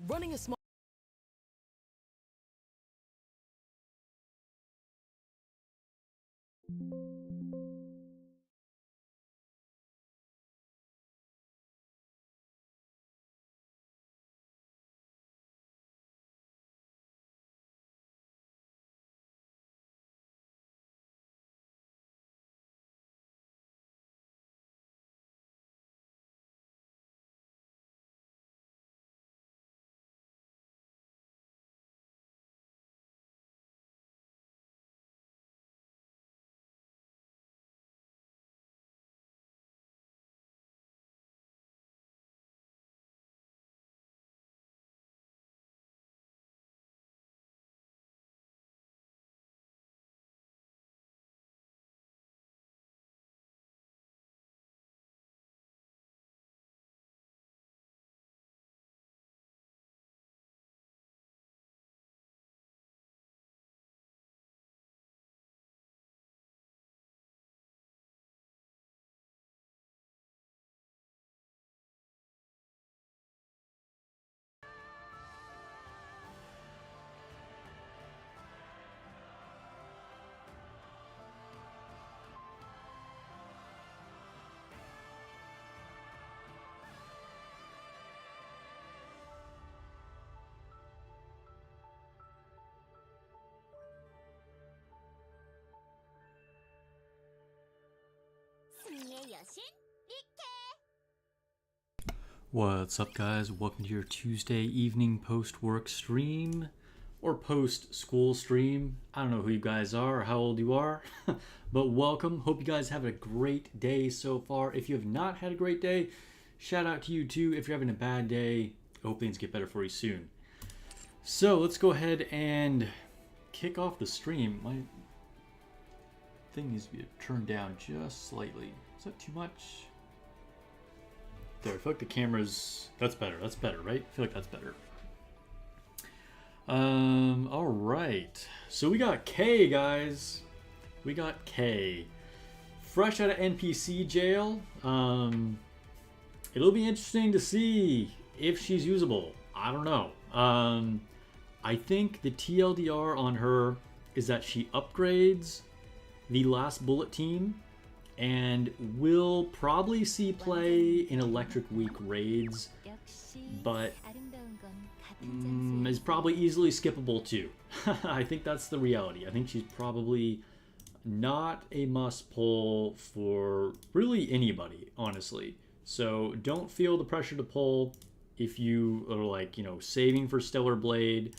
Running a small What's up, guys? Welcome to your Tuesday evening post-work stream or post-school stream. I don't know who you guys are or how old you are, but welcome. Hope you guys have a great day so far. If you have not had a great day, shout out to you too. If you're having a bad day, I hope things get better for you soon. So let's go ahead and kick off the stream. My thing needs to be turned down just slightly. Is that too much? There, I feel like the camera's... That's better, right? I feel like that's better. Alright. So we got Kay, guys. We got Kay. Fresh out of NPC jail. It'll be interesting to see if she's usable. I don't know. I think the TLDR on her is that she upgrades the last bullet team and will probably see play in Electric Week raids, but is probably easily skippable too. I think that's the reality. I think she's probably not a must pull for really anybody, honestly. So don't feel the pressure to pull if you are like, saving for Stellar Blade.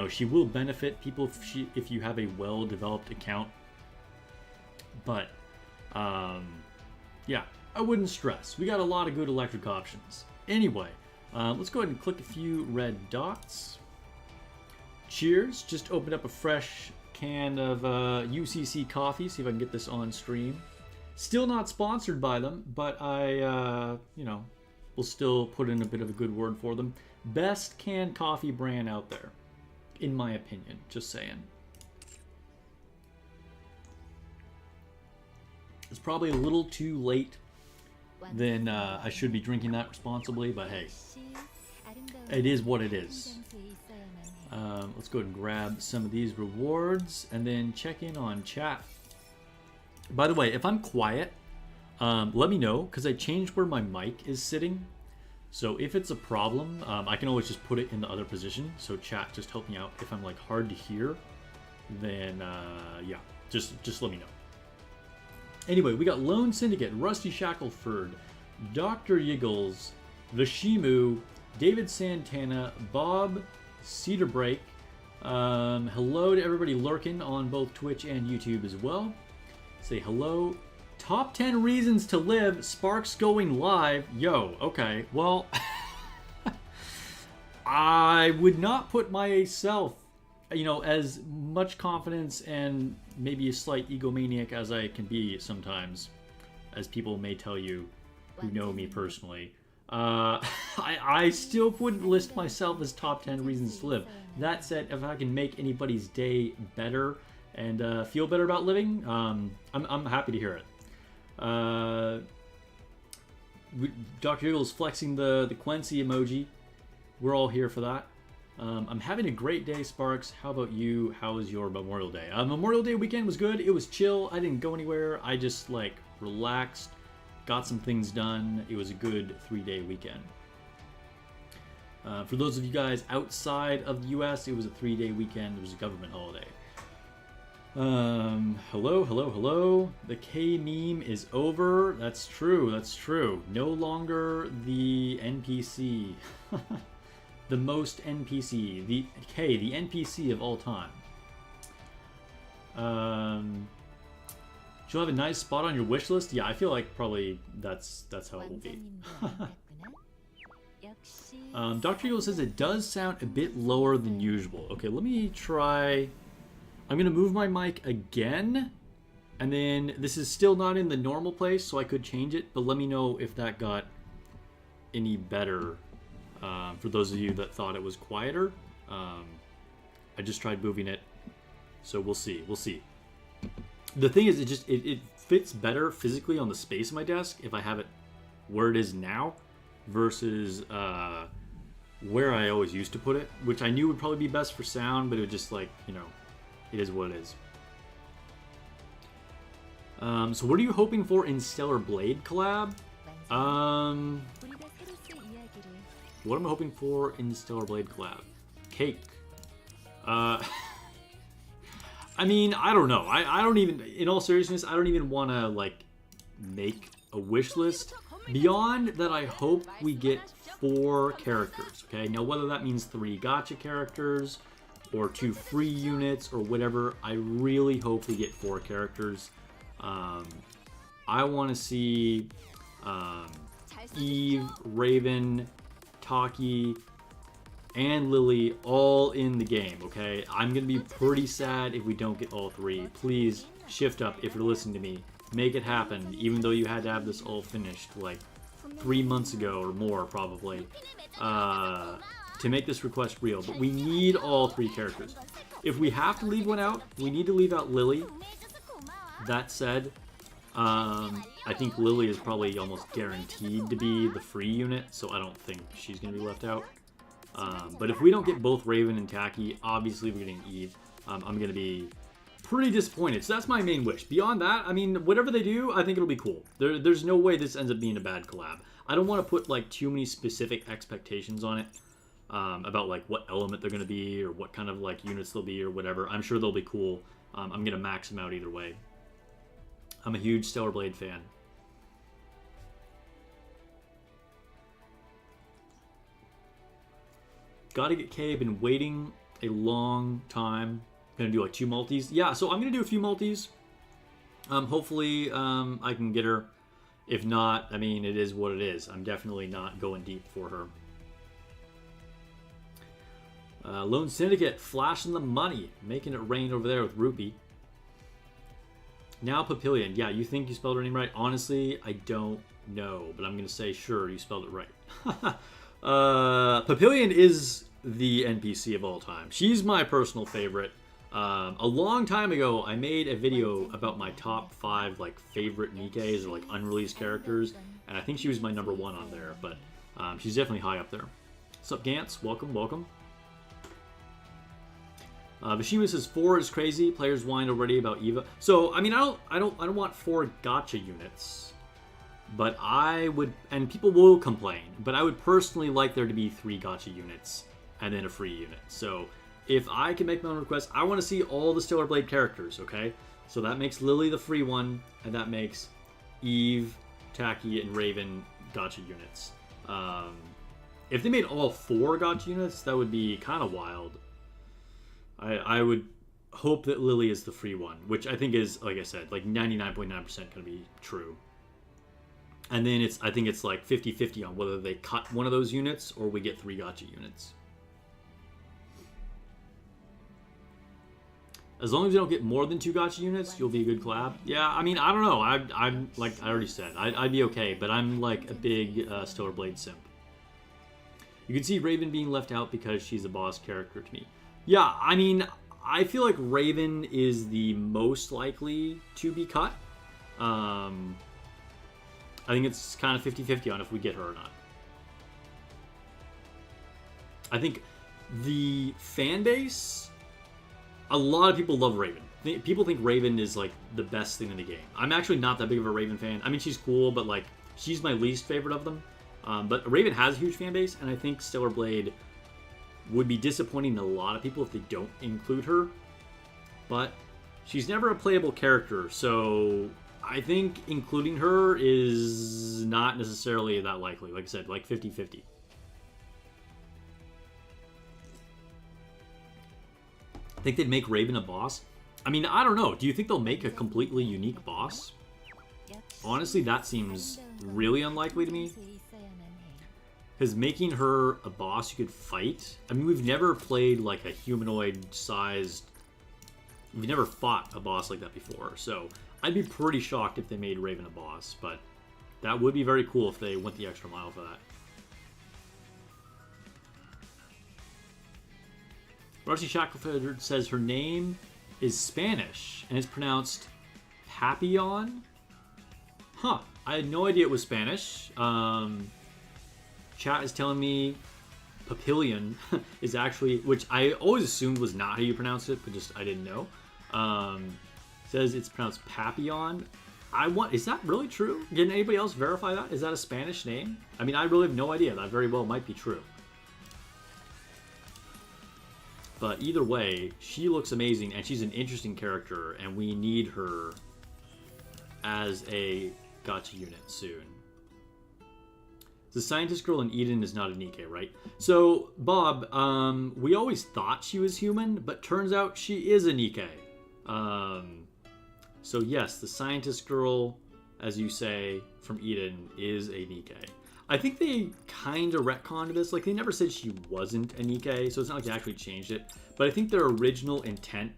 She will benefit people if you have a well-developed account, but yeah, I wouldn't stress. We got a lot of good electric options. Anyway, let's go ahead and click a few red dots. Cheers. Just opened up a fresh can of UCC coffee. See if I can get this on stream. Still not sponsored by them, but I, will still put in a bit of a good word for them. Best canned coffee brand out there, in my opinion. Just saying. It's probably a little too late than I should be drinking that responsibly, but hey, it is what it is. Let's go ahead and grab some of these rewards and then check in on chat. By the way, if I'm quiet, let me know, because I changed where my mic is sitting. So if it's a problem, I can always just put it in the other position. So chat, just help me out. If I'm like hard to hear, then yeah, just let me know. Anyway, we got Lone Syndicate, Rusty Shackelford, Dr. Yiggles, Vishimu, David Santana, Bob Cedarbrake. Hello to everybody lurking on both Twitch and YouTube as well. Say hello. Top 10 reasons to live, Sparks going live. Yo, okay, well, I would not put myself, as much confidence and maybe a slight egomaniac as I can be sometimes, as people may tell you who know me personally. I still wouldn't list myself as top 10 reasons to live. That said, if I can make anybody's day better and feel better about living, I'm happy to hear it. Dr. Eagle's flexing the Quincy emoji. We're all here for that. I'm having a great day, Sparks. How about you? How was your Memorial Day? Memorial Day weekend was good. It was chill. I didn't go anywhere. I just like relaxed, got some things done. It was a good 3-day weekend. For those of you guys outside of the US, it was a 3-day weekend. It was a government holiday. Hello. The K meme is over. That's true. No longer the NPC. The most NPC. The K, the NPC of all time. She'll have a nice spot on your wish list. Yeah, I feel like probably that's how it will be. Dr. Eagle says it does sound a bit lower than usual. Okay, let me try. I'm going to move my mic again. And then this is still not in the normal place, so I could change it. But let me know if that got any better. For those of you that thought it was quieter. I just tried moving it. So we'll see. The thing is, it fits better physically on the space of my desk if I have it where it is now versus where I always used to put it, which I knew would probably be best for sound, but it would just like, you know, it is what it is. So what are you hoping for in Stellar Blade collab? What am I hoping for in Stellar Blade collab? Cake. I mean, I don't know. I don't even, in all seriousness, I don't even want to, like, make a wish list. Beyond that, I hope we get 4 characters, okay? Now, whether that means 3 gacha characters or 2 free units or whatever, I really hope we get 4 characters. I want to see Eve, Raven, Taki, and Lily all in the game, okay? I'm going to be pretty sad if we don't get all 3. Please shift up if you're listening to me. Make it happen, even though you had to have this all finished like 3 months ago or more, probably, to make this request real. But we need all 3 characters. If we have to leave one out, we need to leave out Lily. That said, I think Lily is probably almost guaranteed to be the free unit, so I don't think she's going to be left out. But if we don't get both Raven and Taki, obviously we're getting Eve. I'm going to be pretty disappointed. So that's my main wish. Beyond that, I mean, whatever they do, I think it'll be cool. There's no way this ends up being a bad collab. I don't want to put like too many specific expectations on it about like what element they're going to be or what kind of like units they'll be or whatever. I'm sure they'll be cool. I'm going to max them out either way. I'm a huge Stellar Blade fan. Gotta get K. Been waiting a long time. Gonna do like 2 multis. Yeah, so I'm gonna do a few multis. Hopefully I can get her. If not, I mean, it is what it is. I'm definitely not going deep for her. Lone Syndicate, flashing the money. Making it rain over there with Rupee. Now Papillion. Yeah, you think you spelled her name right? Honestly, I don't know. But I'm going to say, sure, you spelled it right. Papillion is the NPC of all time. She's my personal favorite. A long time ago, I made a video about my top 5 like favorite Nikkes or like unreleased characters. And I think she was my number 1 on there. But she's definitely high up there. What's up, Gantz? Welcome. Vishima says 4 is crazy. Players whined already about Eva. So I mean, I don't want 4 gacha units, but I would, and people will complain, but I would personally like there to be 3 gacha units and then a free unit. So if I can make my own request, I want to see all the Stellar Blade characters. Okay, so that makes Lily the free one, and that makes Eve, Taki, and Raven gacha units. If they made all 4 gacha units, that would be kind of wild. I would hope that Lily is the free one, which I think is, like I said, like 99.9% going to be true. And then I think it's like 50-50 on whether they cut one of those units or we get 3 gacha units. As long as you don't get more than 2 gacha units, you'll be a good collab. Yeah, I mean, I don't know. I'm like I already said, I'd be okay, but I'm like a big Stellar Blade simp. You can see Raven being left out because she's a boss character to me. Yeah, I mean, I feel like Raven is the most likely to be cut. I think it's kind of 50-50 on if we get her or not. I think the fan base, a lot of people love Raven. People think Raven is like the best thing in the game. I'm actually not that big of a Raven fan. I mean, she's cool, but like she's my least favorite of them. But Raven has a huge fan base, and I think Stellar Blade would be disappointing to a lot of people if they don't include her. But she's never a playable character, so I think including her is not necessarily that likely. Like I said, like 50-50. Think they'd make Raven a boss? I mean, I don't know. Do you think they'll make a completely unique boss? Honestly, that seems really unlikely to me. Because making her a boss you could fight... I mean, we've never played like a humanoid-sized... We've never fought a boss like that before. So I'd be pretty shocked if they made Raven a boss. But that would be very cool if they went the extra mile for that. Rusty Shackelford says her name is Spanish and it's pronounced Papillon. Huh. I had no idea it was Spanish. Chat is telling me Papillion is actually, which I always assumed was not how you pronounce it, but just I didn't know. Says it's pronounced Papillon. Is that really true? Did anybody else verify that? Is that a Spanish name? I mean, I really have no idea. That very well might be true. But either way, she looks amazing, and she's an interesting character, and we need her as a gacha unit soon. The scientist girl in Eden is not a nikke, right? So, Bob, we always thought she was human, but turns out she is a nikke. So yes, the scientist girl, as you say, from Eden is a nikke. I think they kind of retconned this. Like, they never said she wasn't a nikke, so it's not like they actually changed it. But I think their original intent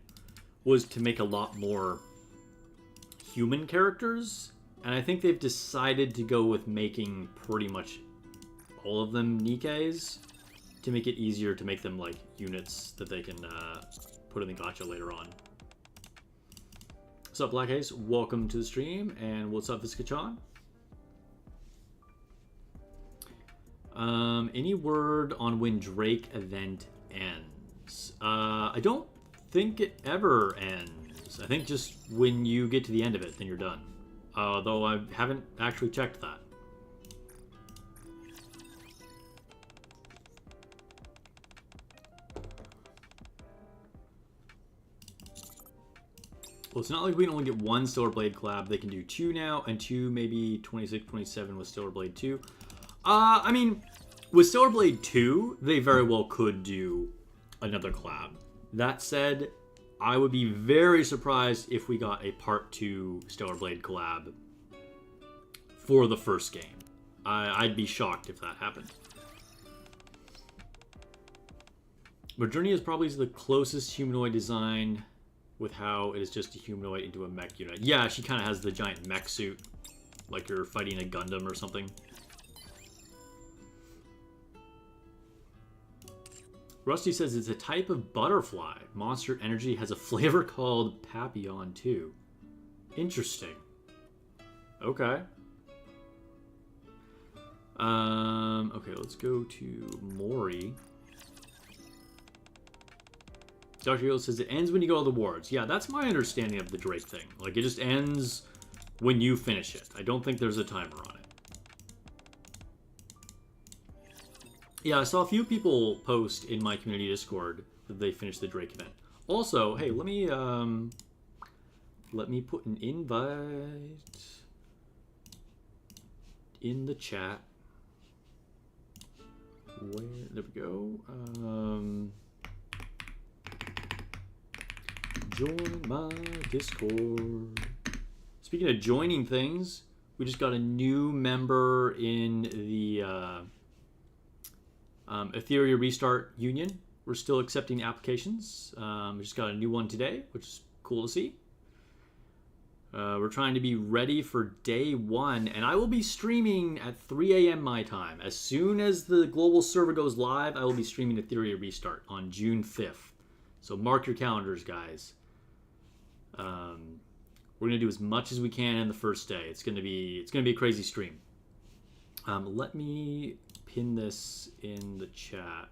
was to make a lot more human characters. And I think they've decided to go with making pretty much all of them nikkes to make it easier to make them, like, units that they can put in the gacha later on. What's up, Black Ace? Welcome to the stream. And what's up, Viscachan? Any word on when Drake event ends? I don't think it ever ends. I think just when you get to the end of it, then you're done. Though I haven't actually checked that. Well, it's not like we can only get one Stellar Blade collab. They can do two now, and two maybe 26, 27 with Stellar Blade 2. I mean, with Stellar Blade 2, they very well could do another collab. That said, I would be very surprised if we got a Part 2 Stellar Blade collab for the first game. I'd be shocked if that happened. Modernia is probably the closest humanoid design with how it is just a humanoid into a mech unit. Yeah, she kind of has the giant mech suit, like you're fighting a Gundam or something. Rusty says it's a type of butterfly. Monster Energy has a flavor called Papillon too. Interesting. Okay. Okay, let's go to Mori. Dr. Hill says it ends when you go to the wards. Yeah, that's my understanding of the Drake thing. Like, it just ends when you finish it. I don't think there's a timer on it. Yeah, I saw a few people post in my community Discord that they finished the Drake event. Also, hey, let me put an invite in the chat. There we go. Join my Discord. Speaking of joining things, we just got a new member in the Ethereum Restart Union. We're still accepting applications. We just got a new one today, which is cool to see. We're trying to be ready for day one, and I will be streaming at 3 a.m. my time. As soon as the global server goes live, I will be streaming Ethereum Restart on June 5th. So mark your calendars, guys. We're gonna do as much as we can in the first day. It's gonna be a crazy stream. Let me pin this in the chat.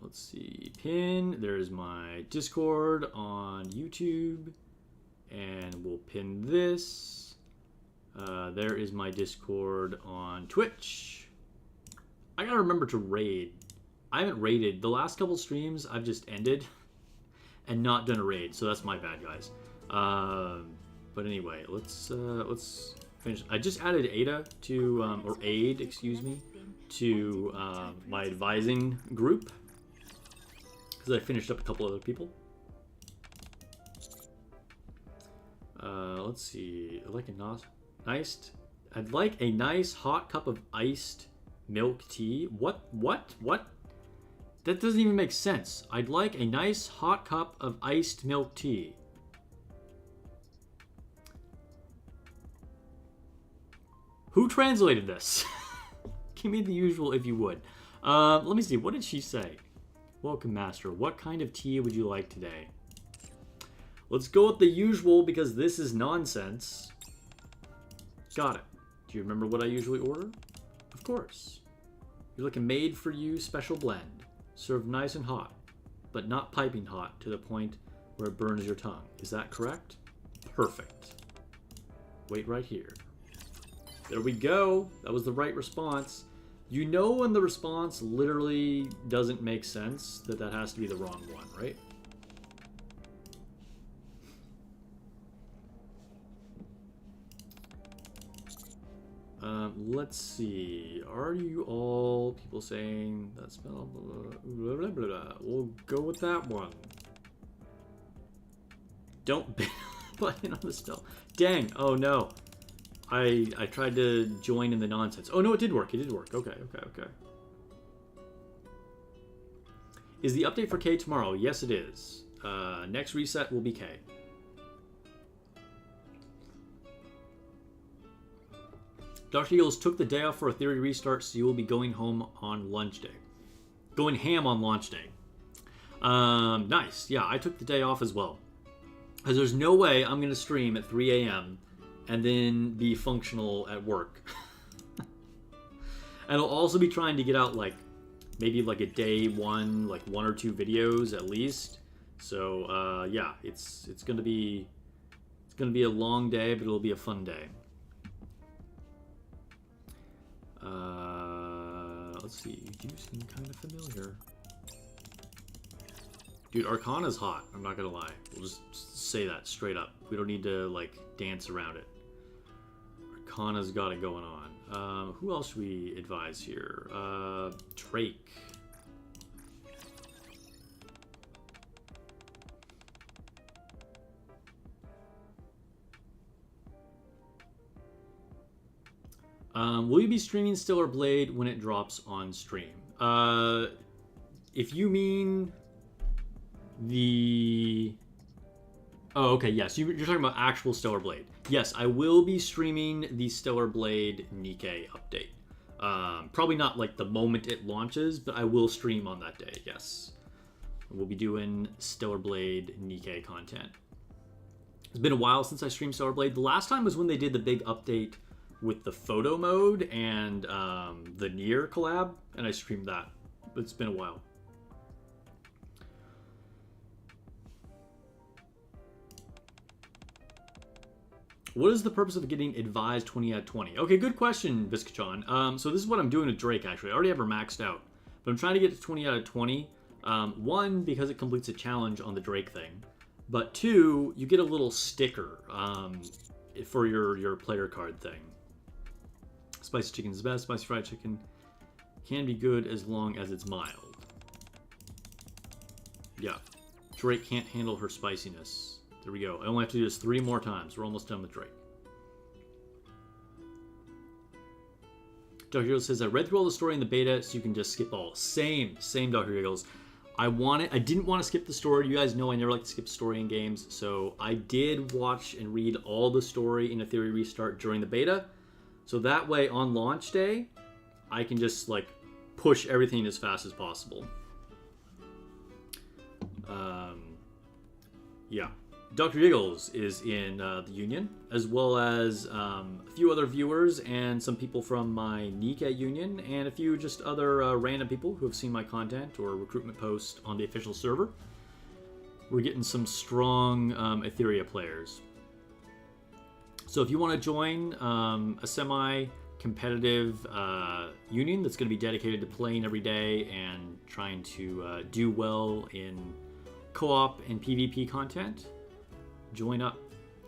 Let's see, pin. There's my Discord on YouTube, and we'll pin this. There is my Discord on Twitch. I gotta remember to raid. I haven't raided. The last couple streams I've just ended and not done a raid, so that's my bad, guys. But anyway, let's finish. I just added Ada to, or Aid, excuse me, to my advising group because I finished up a couple other people. Let's see. I'd like a nice hot cup of iced milk tea. What? That doesn't even make sense. I'd like a nice hot cup of iced milk tea. Who translated this? Give me the usual if you would. Let me see. What did she say? Welcome, Master. What kind of tea would you like today? Let's go with the usual because this is nonsense. Got it. Do you remember what I usually order? Of course. You're like a made-for-you special blend. Served nice and hot, but not piping hot to the point where it burns your tongue. Is that correct? Perfect. Wait right here. There we go. That was the right response. You know when the response literally doesn't make sense, that has to be the wrong one, right? Let's see. Are you all people saying that spell? Blah, blah, blah, blah. We'll go with that one. Don't button on the spell. Dang. Oh no. I tried to join in the nonsense. Oh no, it did work. It did work. Okay. Is the update for K tomorrow? Yes, it is. Next reset will be K. Dr. Eagles took the day off for a theory restart, so you will be going home on launch day. Going ham on launch day. Nice. Yeah, I took the day off as well. Because there's no way I'm going to stream at 3 a.m. and then be functional at work. And I'll also be trying to get out, like, maybe like a day one, like 1 or 2 videos at least. So, yeah, it's going to be a long day, but it'll be a fun day. Let's see. You seem kind of familiar. Dude, Arcana's hot. I'm not gonna lie. We'll just say that straight up. We don't need to, like, dance around it. Arcana's got it going on. Who else should we advise here? Drake. Will you be streaming Stellar Blade when it drops on stream? If you mean the... Oh, okay, yes. You're talking about actual Stellar Blade. Yes, I will be streaming the Stellar Blade Nikke update. Probably not like the moment it launches, but I will stream on that day, yes. We'll be doing Stellar Blade Nikke content. It's been a while since I streamed Stellar Blade. The last time was when they did the big update with the photo mode and the Nier collab, and I streamed that. It's been a while. What is the purpose of getting advised 20 out of 20? Okay, good question, Viscachon. So this is what I'm doing with Drake, actually. I already have her maxed out, but I'm trying to get to 20 out of 20. One, because it completes a challenge on the Drake thing, but two, you get a little sticker for your player card thing. Spicy chicken is best. Spicy fried chicken can be good as long as it's mild. Yeah. Drake can't handle her spiciness. There we go. I only have to do this 3 more times. We're almost done with Drake. Dr. Giggles says, I read through all the story in the beta, so you can just skip all. Same, Dr. Giggles. I didn't want to skip the story. You guys know I never like to skip story in games, so I did watch and read all the story in a theory restart during the beta. So that way, on launch day, I can just, like, push everything as fast as possible. Yeah. Dr. Giggles is in the Union, as well as a few other viewers and some people from my nikke Union, and a few just other random people who have seen my content or recruitment posts on the official server. We're getting some strong Etheria players. So if you want to join a semi-competitive union that's going to be dedicated to playing every day and trying to do well in co-op and PvP content, join up.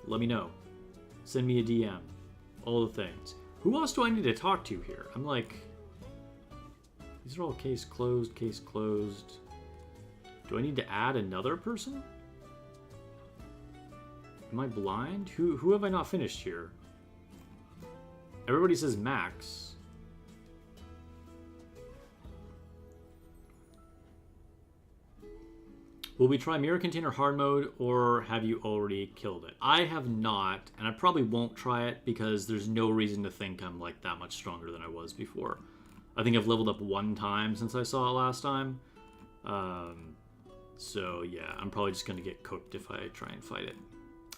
Let me know. Send me a DM. All the things. Who else do I need to talk to here? I'm like, these are all case closed, case closed. Do I need to add another person? Am I blind? Who have I not finished here? Everybody says Max. Will we try Mirror Container hard mode, or have you already killed it? I have not, and I probably won't try it because there's no reason to think I'm like that much stronger than I was before. I think I've leveled up one time since I saw it last time. So yeah, I'm probably just gonna get cooked if I try and fight it.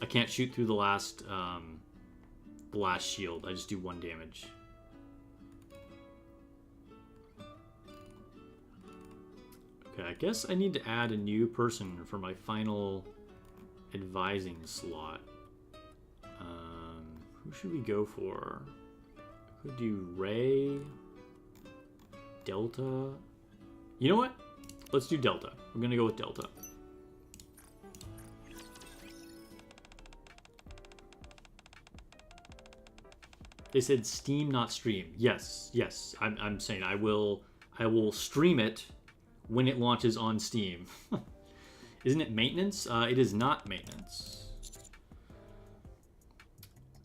I can't shoot through the last shield. I just do 1 damage. Okay, I guess I need to add a new person for my final advising slot. Who should we go for? Could do Ray, Delta. You know what? Let's do Delta. I'm gonna go with Delta. They said Steam, not stream. Yes, yes. I'm saying I will stream it when it launches on Steam. Isn't it maintenance? It is not maintenance.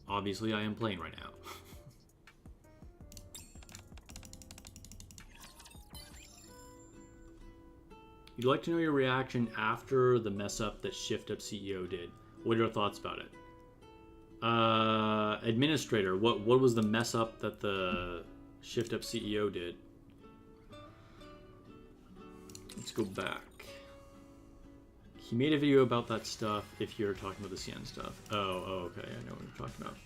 Obviously, I am playing right now. You'd like to know your reaction after the mess up that Shift Up CEO did. What are your thoughts about it? Administrator, what was the mess up that the Shift Up CEO did? Let's go back. He made a video about that stuff if you're talking about the CN stuff. Oh, okay, I know what you're talking about.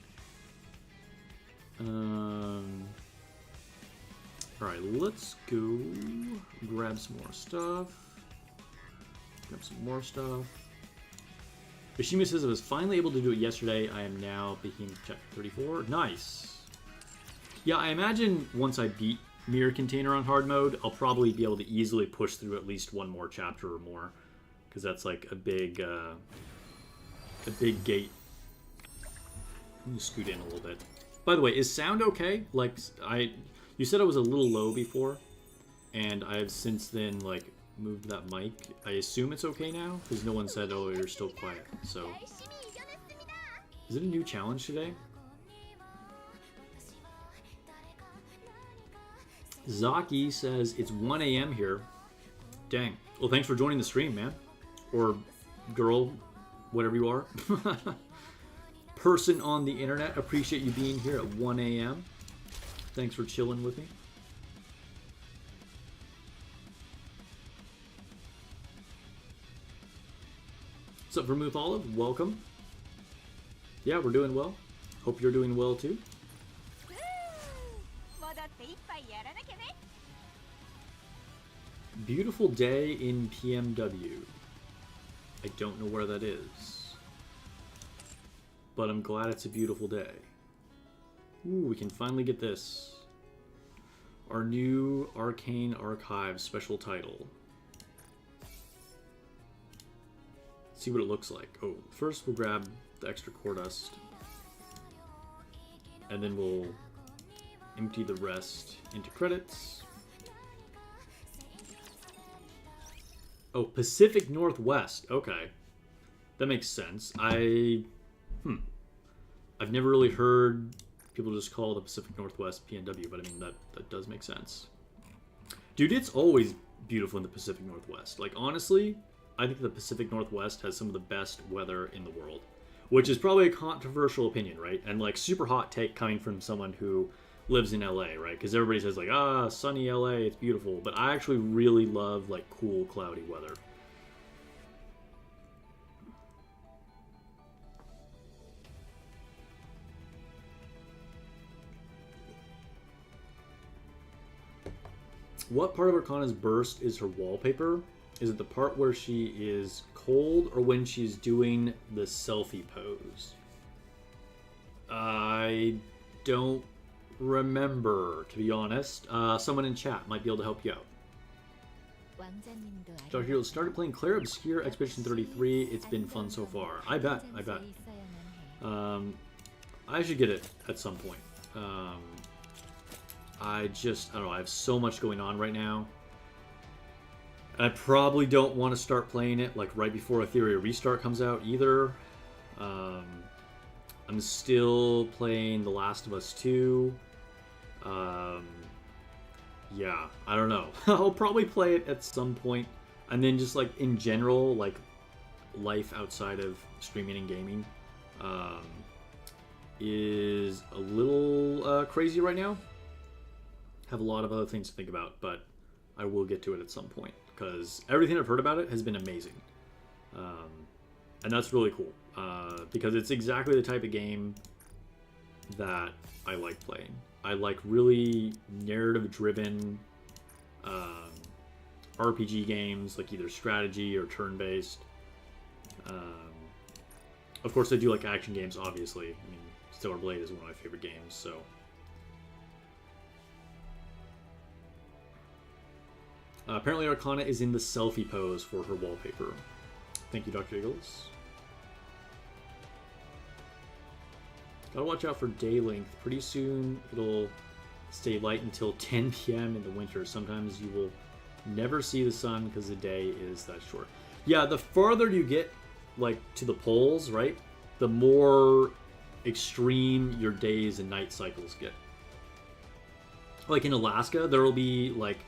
Alright, let's go grab some more stuff. Grab some more stuff. Yoshima says I was finally able to do it yesterday. I am now Behemoth chapter 34. Nice. Yeah, I imagine once I beat Mirror Container on hard mode, I'll probably be able to easily push through at least one more chapter or more, because that's like a big gate. Let me scoot in a little bit. By the way, is sound okay? Like, you said I was a little low before, and I have since then like moved that mic. I assume it's okay now, because no one said, oh, you're still quiet. So, is it a new challenge today? Zaki says it's 1 a.m. here. Dang. Well, thanks for joining the stream, man. Or girl, whatever you are. Person on the internet. Appreciate you being here at 1 a.m. Thanks for chilling with me. What's up, Vermouth Olive? Welcome. Yeah, we're doing well. Hope you're doing well too. Beautiful day in PMW. I don't know where that is, but I'm glad it's a beautiful day. Ooh, we can finally get this. Our new Arcane Archive special title. See what it looks like. Oh, first we'll grab the extra core dust, and then we'll empty the rest into credits. Oh, Pacific Northwest. Okay. That makes sense. I've never really heard people just call the Pacific Northwest PNW, but I mean, that does make sense. Dude, it's always beautiful in the Pacific Northwest. Like, honestly, I think the Pacific Northwest has some of the best weather in the world, which is probably a controversial opinion, right? And, like, super hot take coming from someone who lives in LA, right? Because everybody says like, sunny LA, it's beautiful, but I actually really love like cool, cloudy weather. What part of Arcana's burst is her wallpaper? Is it the part where she is cold or when she's doing the selfie pose? I don't remember, to be honest. Someone in chat might be able to help you out. Dr. Hero started playing Claire Obscure Expedition 33. It's been fun so far. I bet. I should get it at some point. I don't know, I have so much going on right now. I probably don't want to start playing it like right before Etheria Restart comes out either. I'm still playing The Last of Us 2. Yeah, I don't know. I'll probably play it at some point. And then just like in general, like life outside of streaming and gaming is a little crazy right now. Have a lot of other things to think about, but I will get to it at some point because everything I've heard about it has been amazing. And that's really cool because it's exactly the type of game that I like playing. I like really narrative-driven RPG games, like either strategy or turn-based. Of course, I do like action games, obviously. I mean, Stellar Blade is one of my favorite games, so... apparently Arcana is in the selfie pose for her wallpaper. Thank you, Dr. Eagles. Gotta watch out for day length. Pretty soon it'll stay light until 10 p.m. in the winter. Sometimes you will never see the sun because the day is that short. Yeah, the farther you get like to the poles, right, the more extreme your days and night cycles get. Like in Alaska, there will be like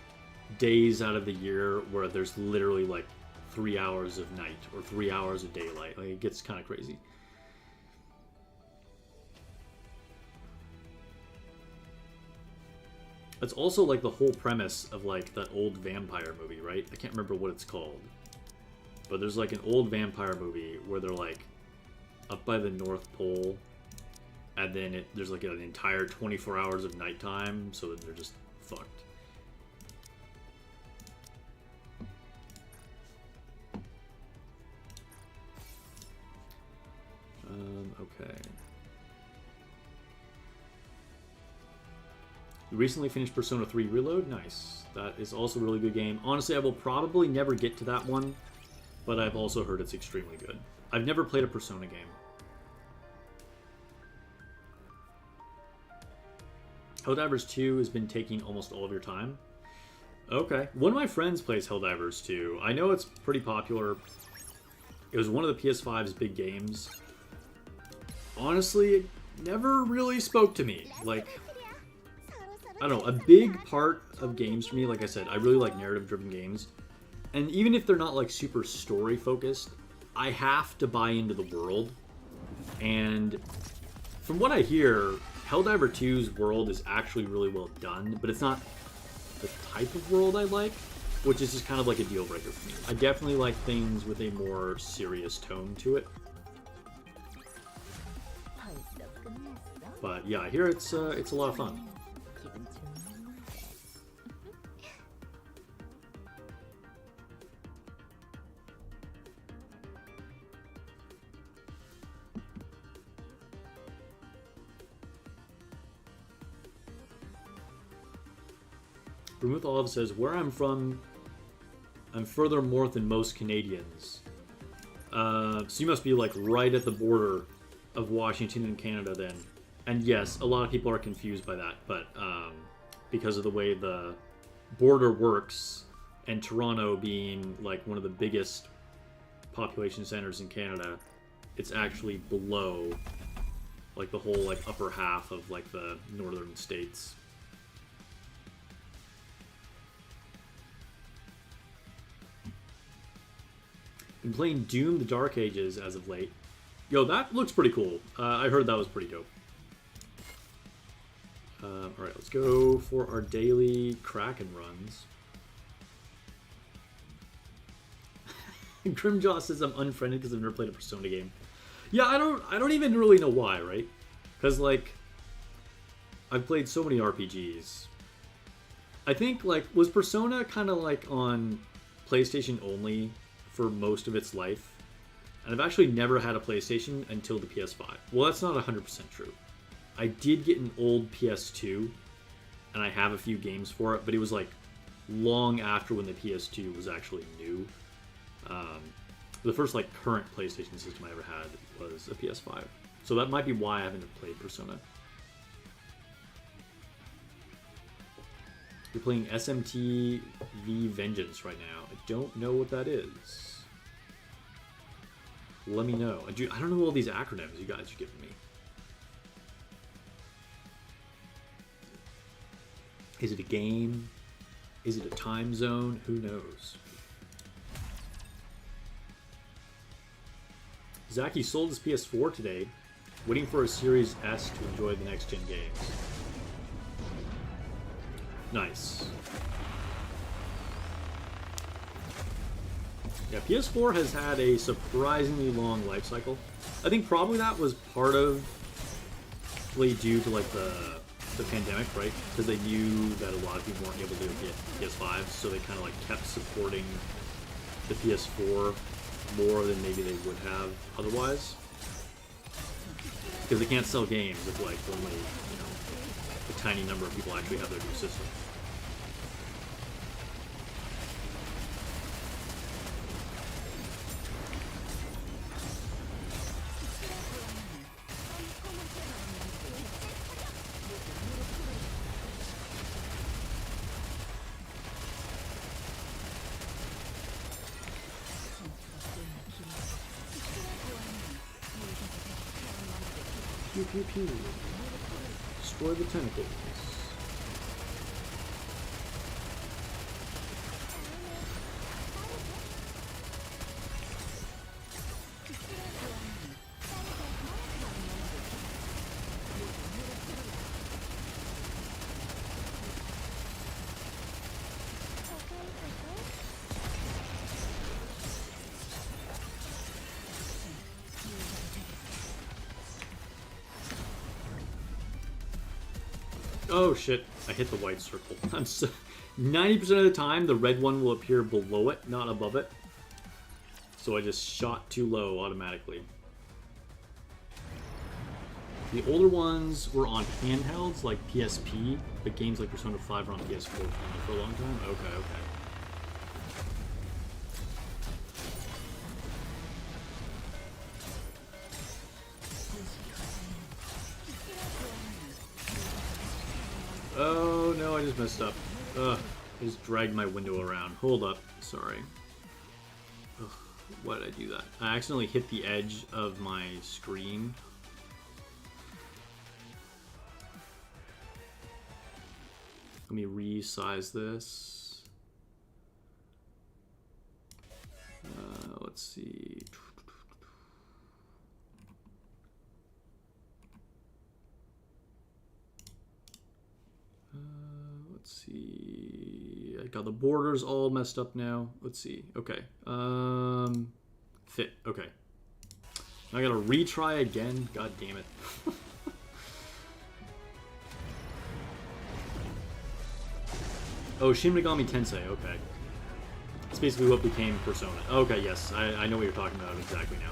days out of the year where there's literally like 3 hours of night or 3 hours of daylight. Like it gets kind of crazy. That's also like the whole premise of like that old vampire movie, right? I can't remember what it's called. But there's like an old vampire movie where they're like up by the North Pole and then there's like an entire 24 hours of nighttime, so that they're just fucked. Okay. You recently finished Persona 3 Reload? Nice. That is also a really good game. Honestly, I will probably never get to that one, but I've also heard it's extremely good. I've never played a Persona game. Helldivers 2 has been taking almost all of your time. Okay. One of my friends plays Helldivers 2. I know it's pretty popular. It was one of the PS5's big games. Honestly, it never really spoke to me. Like, I don't know, a big part of games for me, like I said, I really like narrative-driven games. And even if they're not, like, super story-focused, I have to buy into the world. And from what I hear, Helldiver 2's world is actually really well done, but it's not the type of world I like, which is just kind of like a deal-breaker for me. I definitely like things with a more serious tone to it. But yeah, I hear it's a lot of fun. Vermouth Olive says, where I'm from, I'm further north than most Canadians. So you must be like right at the border of Washington and Canada then. And yes, a lot of people are confused by that, but because of the way the border works, and Toronto being like one of the biggest population centers in Canada, it's actually below like the whole like upper half of like the northern states. Been playing Doom: The Dark Ages as of late. Yo, that looks pretty cool. I heard that was pretty dope. Alright, let's go for our daily Kraken runs. Grimjaw says I'm unfriended because I've never played a Persona game. Yeah, I don't even really know why, right? Because, like, I've played so many RPGs. I think, like, was Persona kind of like on PlayStation only for most of its life? And I've actually never had a PlayStation until the PS5. Well, that's not 100% true. I did get an old PS2, and I have a few games for it, but it was like long after when the PS2 was actually new. The first like current PlayStation system I ever had was a PS5. So that might be why I haven't played Persona. You're playing SMT V Vengeance right now. I don't know what that is. Let me know. I don't know all these acronyms you guys are giving me. Is it a game? Is it a time zone? Who knows? Zaki sold his PS4 today, waiting for a Series S to enjoy the next-gen games. Nice. Yeah, PS4 has had a surprisingly long life cycle. I think probably that was partly due to like the pandemic, right? Because they knew that a lot of people weren't able to get PS5, so they kind of like kept supporting the PS4 more than maybe they would have otherwise. Because they can't sell games if like only, you know, a tiny number of people actually have their new system. Pew pew pew. Destroy the tentacles. Oh shit, I hit the white circle. I'm so 90% of the time the red one will appear below it, not above it. So I just shot too low automatically. The older ones were on handhelds like PSP, but games like Persona 5 were on PS4 for a long time. Okay, okay. Oh no, I just messed up. Ugh, I just dragged my window around. Hold up, sorry. Ugh, why did I do that? I accidentally hit the edge of my screen. Let me resize this. Let's see. Let's see. I got the borders all messed up now. Let's see. Okay. Fit. Okay. Now I gotta retry again. God damn it. Oh, Shin Megami Tensei. Okay. It's basically what became Persona. Okay, yes. I know what you're talking about exactly now.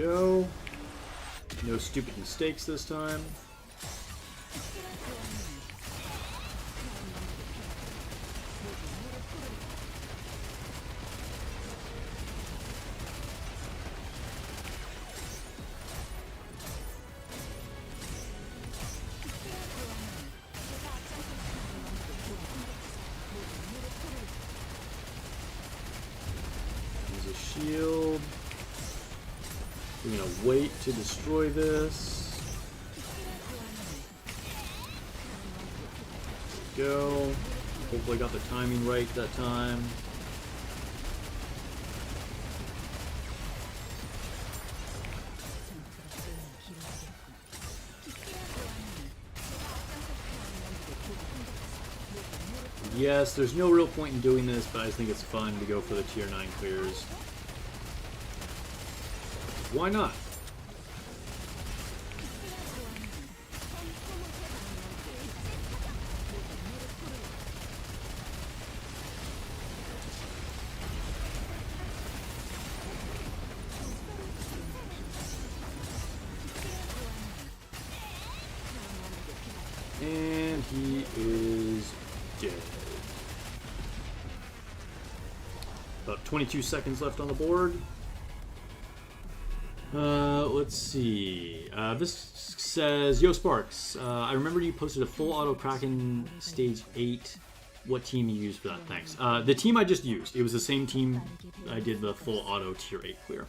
go. No stupid mistakes this time. There's a shield. We're gonna wait to destroy this. There we go. Hopefully I got the timing right that time. Yes, there's no real point in doing this, but I just think it's fun to go for the tier 9 clears. Why not? And he is dead. About 22 seconds left on the board. Let's see. This says, Yo Sparks, I remember you posted a full auto Kraken stage 8. What team you used for that? Thanks. The team I just used. It was the same team I did the full auto tier 8 clear.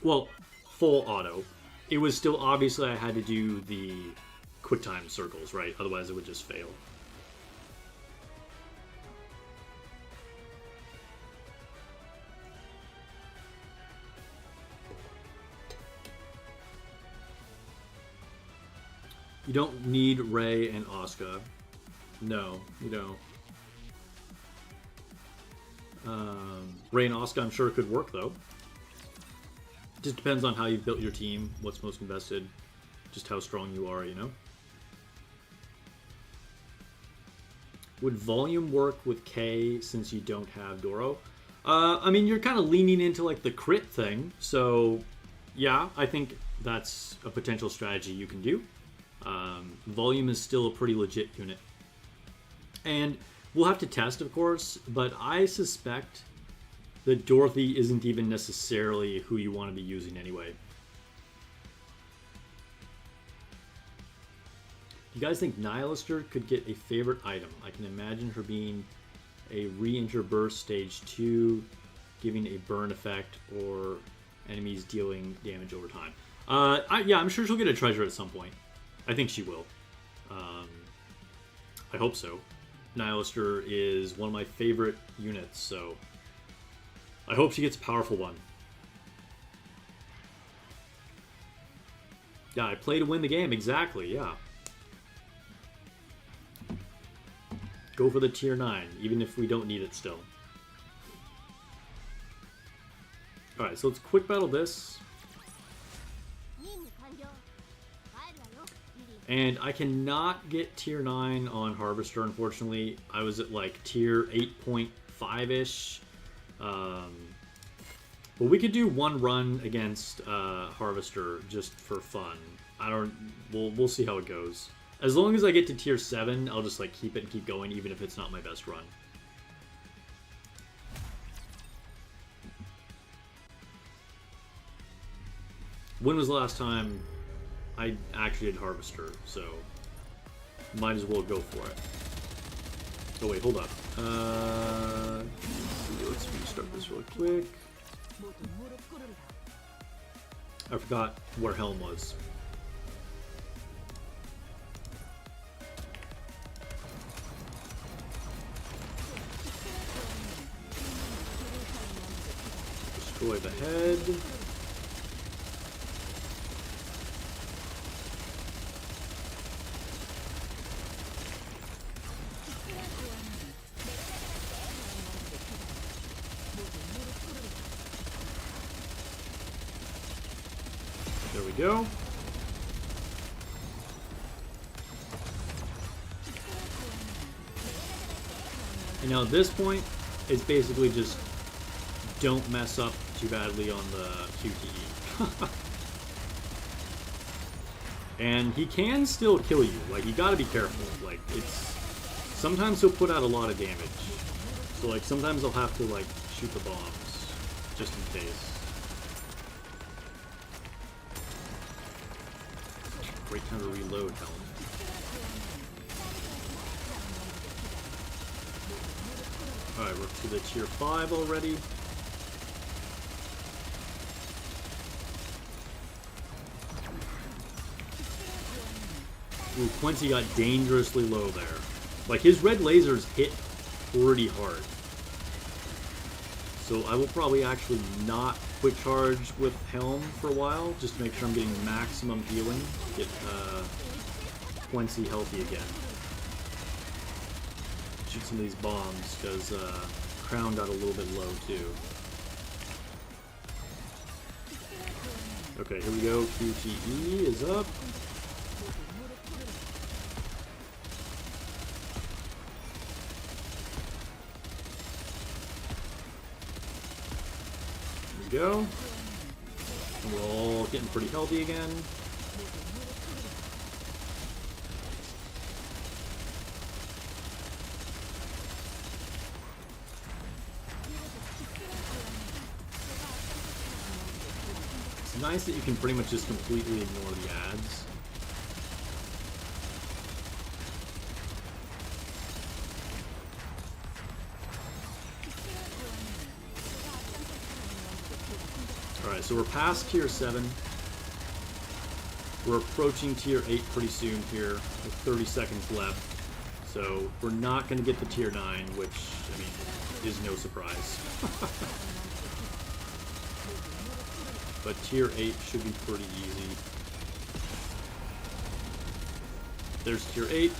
Well, full auto. It was still, obviously I had to do the quick time circles, right? Otherwise it would just fail. You don't need Ray and Asuka. No, you don't. Ray and Asuka, I'm sure, could work, though. Just depends on how you've built your team, what's most invested, just how strong you are, you know? Would volume work with K since you don't have Doro? I mean, you're kind of leaning into, like, the crit thing, so yeah, I think that's a potential strategy you can do. Volume is still a pretty legit unit. And we'll have to test, of course, but I suspect that Dorothy isn't even necessarily who you want to be using anyway. Do you guys think Nihilister could get a favorite item? I can imagine her being a re-enter burst stage 2, giving a burn effect, or enemies dealing damage over time. Yeah, I'm sure she'll get a treasure at some point. I think she will. I hope so. Nihilister is one of my favorite units, so I hope she gets a powerful one. Yeah, I play to win the game, exactly, yeah. Go for the tier 9, even if we don't need it still. Alright, so let's quick battle this. And I cannot get tier 9 on Harvester, unfortunately. I was at like tier 8.5-ish. But we could do one run against Harvester just for fun. We'll see how it goes. As long as I get to tier 7, I'll just like keep it and keep going, even if it's not my best run. When was the last time I actually did Harvester, so might as well go for it. Oh wait, hold up. Let's restart this real quick. I forgot where Helm was. Destroy the head. There we go. And now at this point, it's basically just don't mess up too badly on the QTE. And he can still kill you. Like, you gotta be careful. Like, it's... Sometimes he'll put out a lot of damage. So, like, sometimes I'll have to, like, shoot the bombs. Just in case. Great time to reload, Helm. Alright, we're to the tier 5 already. Ooh, Quincy got dangerously low there. Like, his red lasers hit pretty hard. So I will probably actually not quick charge with Helm for a while, just to make sure I'm getting maximum healing. Get Quincy healthy again. Shoot some of these bombs, because Crown got a little bit low too. Okay, here we go. QTE is up. Go. We're all getting pretty healthy again. It's nice that you can pretty much just completely ignore the ads. Alright, so we're past tier 7. We're approaching tier 8 pretty soon here, with 30 seconds left. So we're not going to get the tier 9, which, I mean, is no surprise. But tier 8 should be pretty easy. There's tier 8.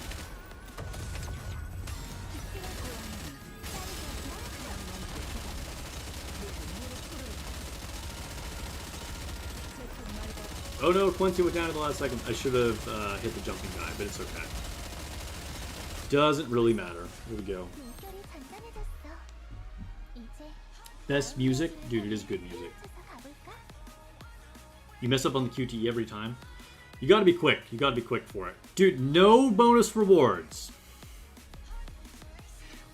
Oh no, Quincy went down at the last second. I should have hit the jumping guy, but it's okay. Doesn't really matter. Here we go. Best music? Dude, it is good music. You mess up on the QTE every time. You gotta be quick. You gotta be quick for it. Dude, no bonus rewards.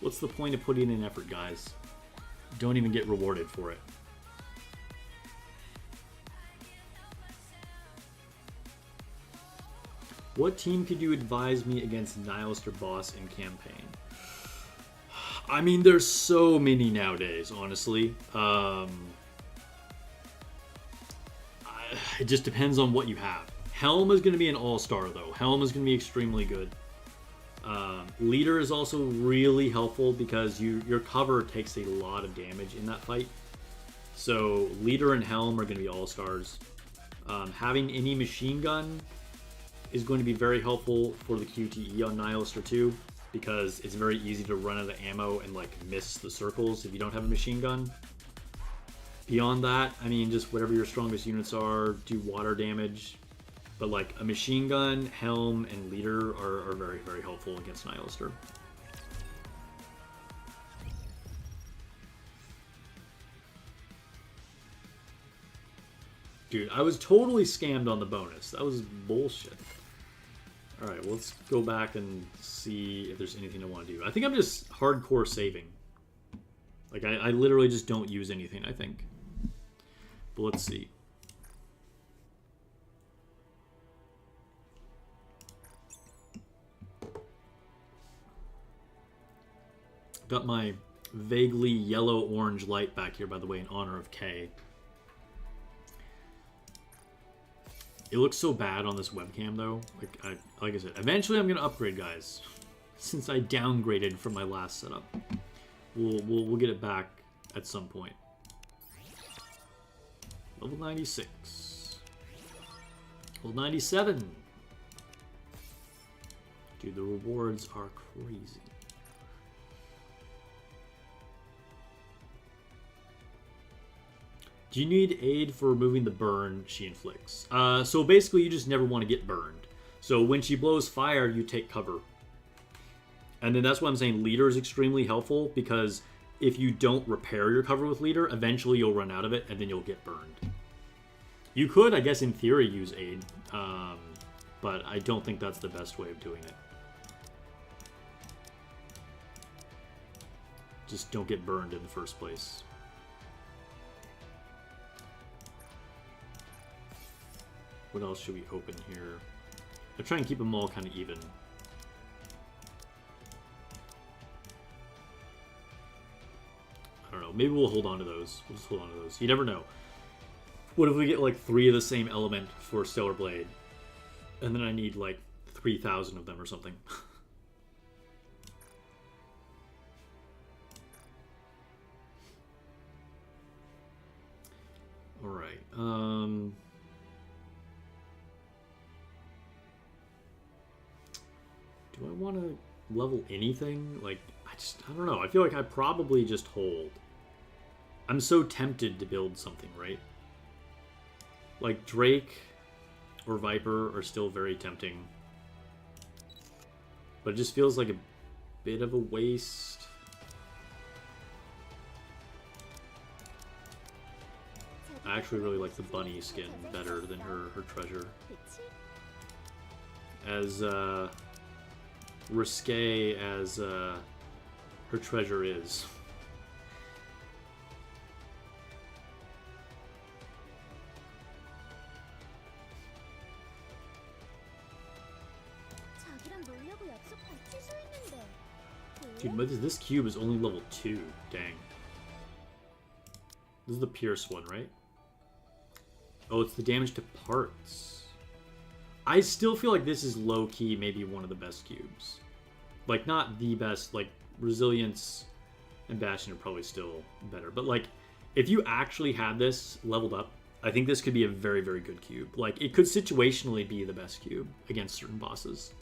What's the point of putting in effort, guys? Don't even get rewarded for it. What team could you advise me against Nihilister boss in campaign? I mean, there's so many nowadays, honestly. It just depends on what you have. Helm is going to be an all-star, though. Helm is going to be extremely good. Leader is also really helpful because your cover takes a lot of damage in that fight. So Leader and Helm are going to be all-stars. Having any machine gun is going to be very helpful for the QTE on Nihilister 2 because it's very easy to run out of ammo and like miss the circles if you don't have a machine gun. Beyond that, I mean, just whatever your strongest units are, do water damage. But like a machine gun, Helm, and Leader are very, very helpful against Nihilister. Dude, I was totally scammed on the bonus. That was bullshit. Alright, well, let's go back and see if there's anything I want to do. I think I'm just hardcore saving. Like, I literally just don't use anything, I think. But let's see. Got my vaguely yellow-orange light back here, by the way, in honor of K. It looks so bad on this webcam, though. Like I said, eventually I'm going to upgrade, guys. Since I downgraded from my last setup. We'll get it back at some point. Level 96. Level 97. Dude, the rewards are crazy. Do you need aid for removing the burn she inflicts? So basically, you just never want to get burned. So when she blows fire, you take cover. And then that's why I'm saying Leader is extremely helpful, because if you don't repair your cover with leader, eventually you'll run out of it and then you'll get burned. You could, I guess, in theory, use aid, but I don't think that's the best way of doing it. Just don't get burned in the first place. What else should we open here? I try and keep them all kind of even. I don't know. Maybe we'll hold on to those. We'll just hold on to those. You never know. What if we get like 3 of the same element for Stellar Blade? And then I need like 3,000 of them or something. Alright. Do I want to level anything? Like, I don't know. I feel like I probably just hold. I'm so tempted to build something, right? Like Drake or Viper are still very tempting. But it just feels like a bit of a waste. I actually really like the bunny skin better than her treasure. As risque as her treasure is. Dude, but this cube is only level 2. Dang. This is the Pierce one, right? Oh, it's the damage to parts. I still feel like this is low-key maybe one of the best cubes. Like, not the best. Like, Resilience and Bastion are probably still better. But, like, if you actually had this leveled up, I think this could be a very, very good cube. Like, it could situationally be the best cube against certain bosses.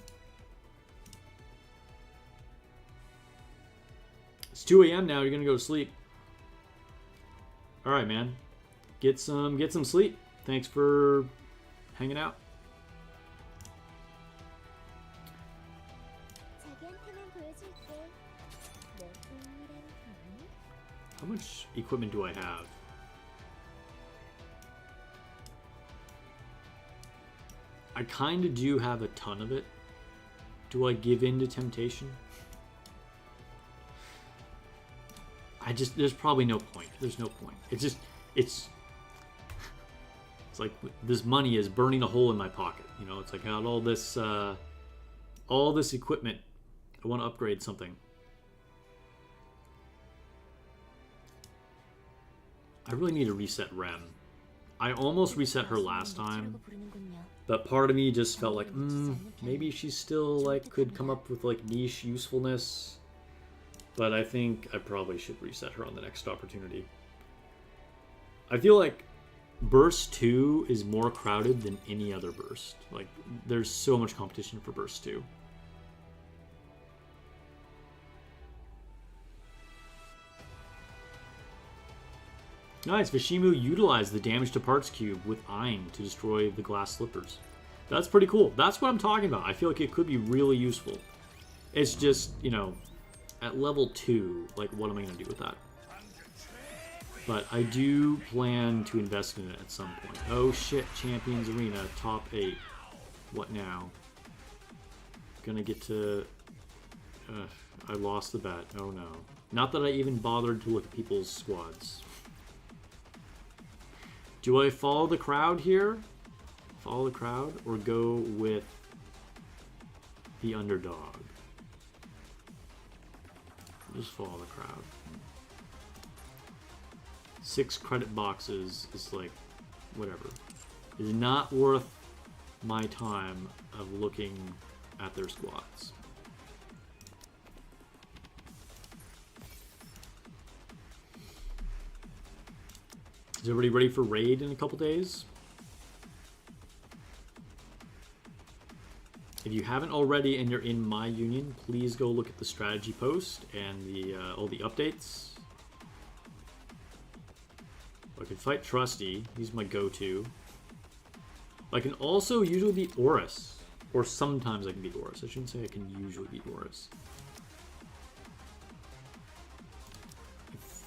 It's 2 a.m. now. You're gonna go to sleep. All right, man. Get some sleep. Thanks for hanging out. How much equipment do I have? I kind of do have a ton of it. Do I give in to temptation? There's probably no point. There's no point. It's like this money is burning a hole in my pocket. You know, it's like I got all this equipment. I want to upgrade something. I really need to reset Rem. I almost reset her last time, but part of me just felt like, maybe she still like could come up with like niche usefulness. But I think I probably should reset her on the next opportunity. I feel like Burst 2 is more crowded than any other Burst. Like, there's so much competition for Burst 2. Nice, Vishimu utilized the damage to parts cube with Ein to destroy the glass slippers. That's pretty cool. That's what I'm talking about. I feel like it could be really useful. It's just, you know, at level 2, like, what am I going to do with that? But I do plan to invest in it at some point. Oh shit, Champions Arena, top 8. What now? Gonna get to... I lost the bet. Oh no. Not that I even bothered to look at people's squads. Do I follow the crowd here? Follow the crowd? Or go with the underdog? Just follow the crowd. 6 credit boxes is like, whatever. It is not worth my time of looking at their squads. Is everybody ready for raid in a couple days? If you haven't already and you're in my union, please go look at the strategy post and the all the updates. I can fight Trusty. He's my go-to. I can also usually beat Oris. Or sometimes I can beat Oris. I shouldn't say I can usually beat Oris.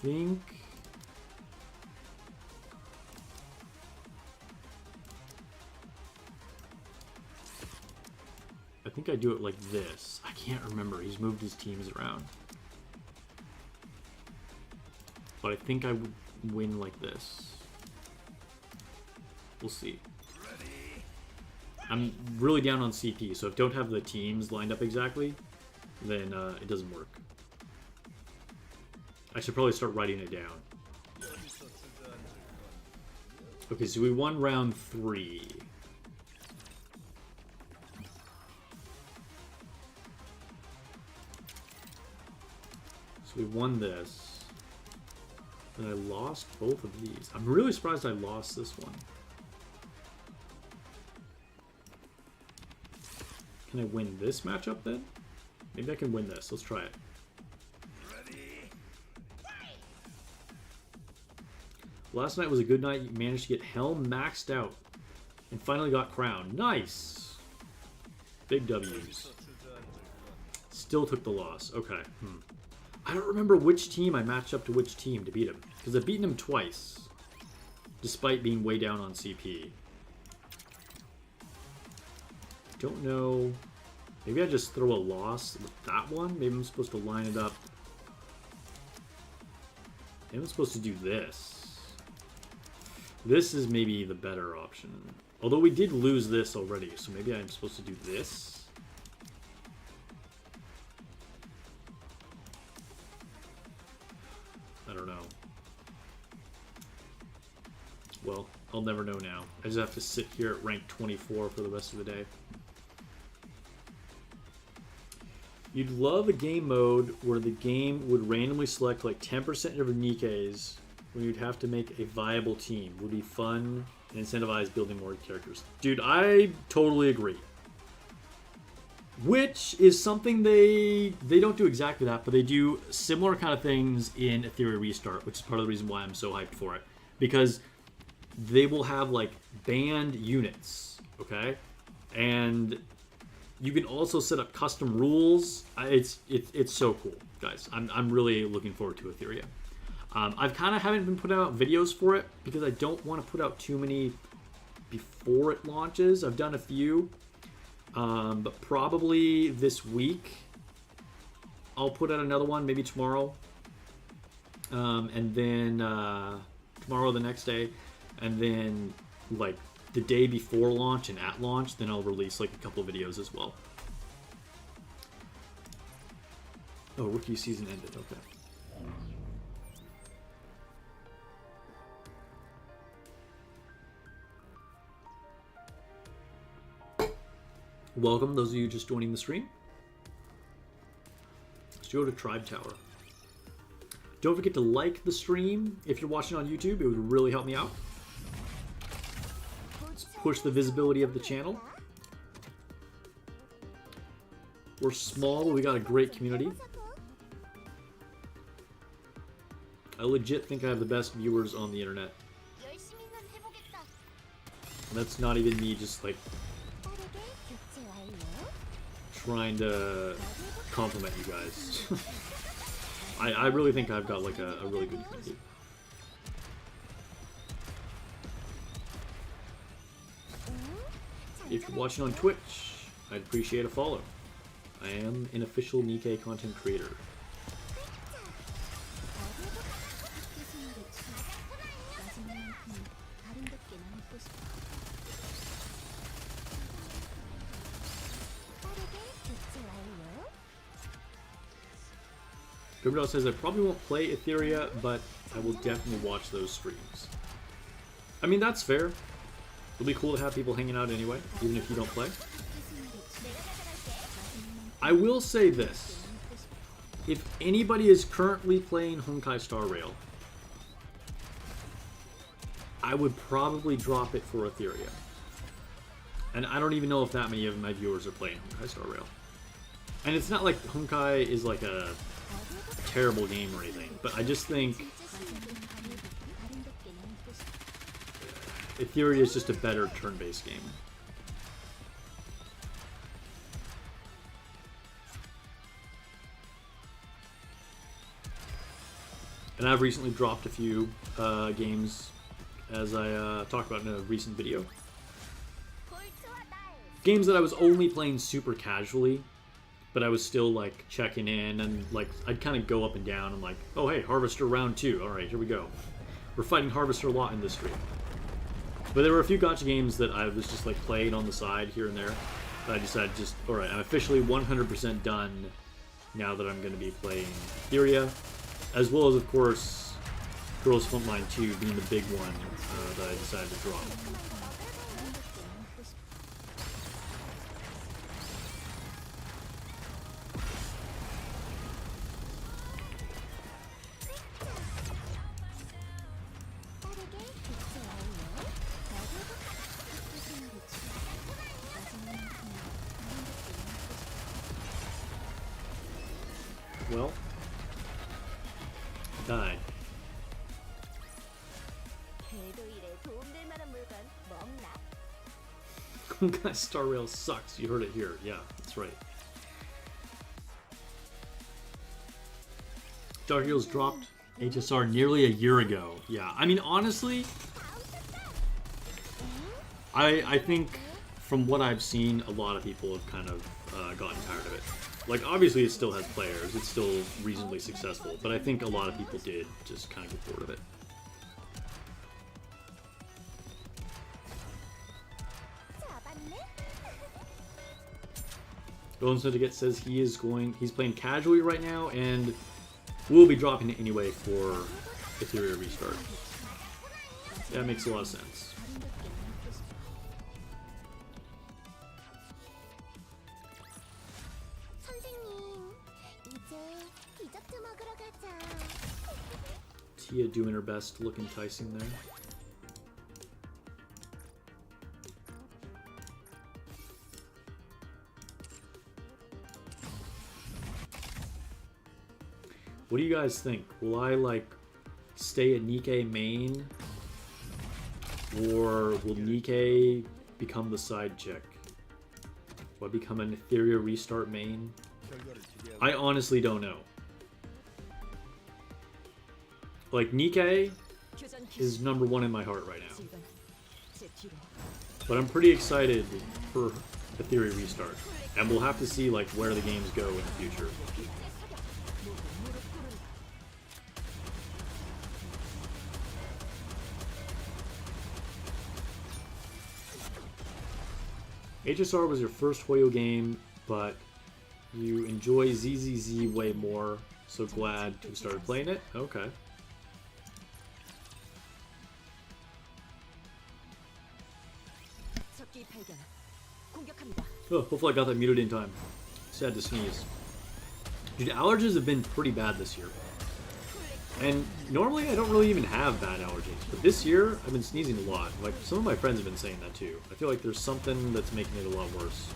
think... I think I do it like this. I can't remember. He's moved his teams around. But I think I would win like this. We'll see. I'm really down on CP, so if I don't have the teams lined up exactly, then it doesn't work. I should probably start writing it down. Okay, so we won round 3. So we won this. And I lost both of these. I'm really surprised I lost this one. Can I win this matchup then? Maybe I can win this. Let's try it. Last night was a good night. You managed to get Helm maxed out and finally got crowned. Nice. Big W's. Still took the loss. Okay. I don't remember which team I matched up to which team to beat him. Because I've beaten him twice. Despite being way down on CP. Don't know. Maybe I just throw a loss with that one. Maybe I'm supposed to line it up. Maybe I'm supposed to do this. This is maybe the better option. Although we did lose this already, so maybe I'm supposed to do this. I don't know. Well, I'll never know now. I just have to sit here at rank 24 for the rest of the day. You'd love a game mode where the game would randomly select like 10% of your nikkes when you'd have to make a viable team. Would be fun and incentivize building more characters. Dude, I totally agree. Which is something they don't do exactly that, but they do similar kind of things in Ethereum Restart, which is part of the reason why I'm so hyped for it. Because they will have like banned units, okay? And you can also set up custom rules. It's so cool, guys. I'm really looking forward to Ethereum. I've kind of haven't been putting out videos for it because I don't want to put out too many before it launches. I've done a few, but probably this week I'll put out another one, maybe tomorrow, and then tomorrow the next day, and then like the day before launch and at launch, then I'll release like a couple of videos as well. Oh, rookie season ended, okay. Welcome, those of you just joining the stream. Let's go to Tribe Tower. Don't forget to like the stream if you're watching on YouTube. It would really help me out. Let's push the visibility of the channel. We're small, but we got a great community. I legit think I have the best viewers on the internet. And that's not even me just like trying to compliment you guys. I really think I've got like a really good community. If you're watching on Twitch, I'd appreciate a follow. I am an official Nikke content creator. Grimdall says, I probably won't play Etheria, but I will definitely watch those streams. I mean, that's fair. It'll be cool to have people hanging out anyway, even if you don't play. I will say this. If anybody is currently playing Honkai Star Rail, I would probably drop it for Etheria. And I don't even know if that many of my viewers are playing Honkai Star Rail. And it's not like Honkai is like a terrible game or anything, but I just think Etheria is just a better turn-based game. And I've recently dropped a few games, as I talked about in a recent video. Games that I was only playing super casually, but I was still like checking in, and like I'd kind of go up and down and like, oh hey, Harvester round 2. All right, here we go. We're fighting Harvester a lot in this stream. But there were a few gacha games that I was just like playing on the side here and there. But I decided just, all right, I'm officially 100% done now that I'm going to be playing Etheria, as well as of course Girls Frontline 2 being the big one that I decided to drop. Well, died. Guys, Star Rail sucks. You heard it here. Yeah, that's right. Dark Heroes dropped HSR nearly a year ago. Yeah, I mean, honestly, I think from what I've seen, a lot of people have kind of gotten tired of it. Like, obviously it still has players, it's still reasonably successful, but I think a lot of people did just kind of get bored of it. Golden Syndicate says he's playing casually right now, and will be dropping it anyway for Etheria Restart. That makes a lot of sense. Tia doing her best to look enticing there. What do you guys think? Will I like stay at Nikke main, or will Nikke become the side chick? Will I become an Etheria Restart main? I honestly don't know. Like, Nikke is #1 in my heart right now. But I'm pretty excited for Etheria Restart. And we'll have to see like where the games go in the future. HSR was your first Hoyo game, but you enjoy ZZZ way more, so glad to have started playing it? Okay. Oh, hopefully I got that muted in time. Sad to sneeze. Dude, allergies have been pretty bad this year. And normally I don't really even have bad allergies, but this year I've been sneezing a lot. Like, some of my friends have been saying that too. I feel like there's something that's making it a lot worse.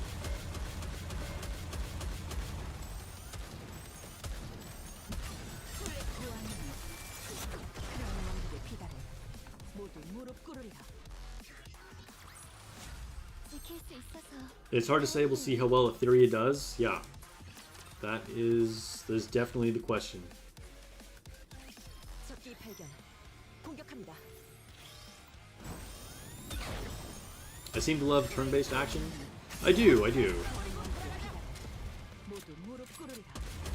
It's hard to say. We'll see how well Etheria does. Yeah, there's definitely the question. I seem to love turn-based action. I do.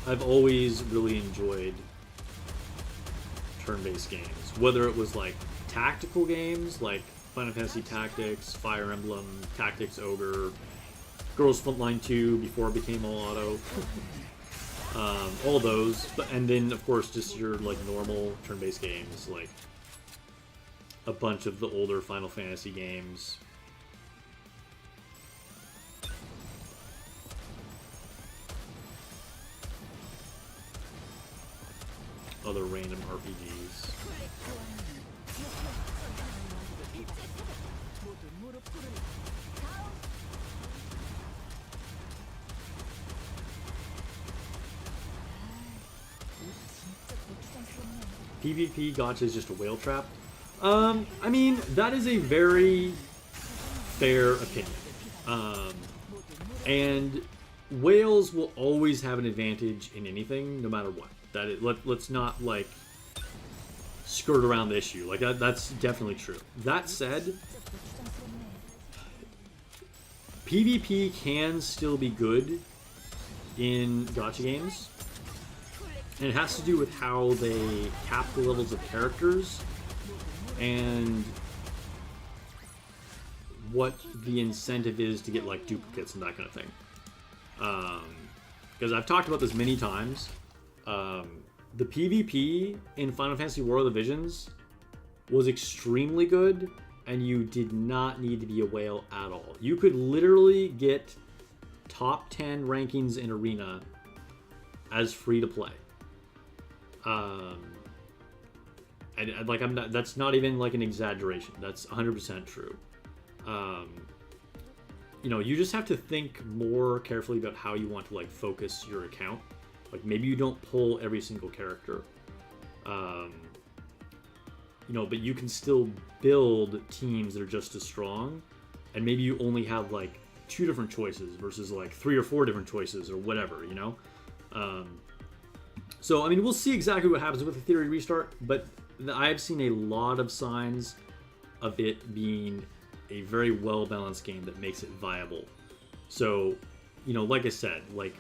I've always really enjoyed turn-based games, whether it was like tactical games like Final Fantasy Tactics, Fire Emblem, Tactics Ogre, Girls Frontline 2 before it became all auto. All those, and then of course just your like normal turn-based games, like a bunch of the older Final Fantasy games. Other random RPGs. PvP gacha is just a whale trap. I mean, that is a very fair opinion. And whales will always have an advantage in anything, no matter what. Let's not like skirt around the issue. Like that's definitely true. That said, PvP can still be good in gacha games, and it has to do with how they cap the levels of characters and what the incentive is to get like duplicates and that kind of thing. Because I've talked about this many times. The PvP in Final Fantasy War of the Visions was extremely good, and you did not need to be a whale at all. You could literally get top 10 rankings in Arena as free to play. And like that's not even like an exaggeration. That's 100% true. You know, you just have to think more carefully about how you want to like focus your account. Like maybe you don't pull every single character, you know, but you can still build teams that are just as strong, and maybe you only have like 2 different choices versus like 3 or 4 different choices or whatever, you know. So I mean, we'll see exactly what happens with the theory restart, but I've seen a lot of signs of it being a very well balanced game that makes it viable. So, you know, like I said, like,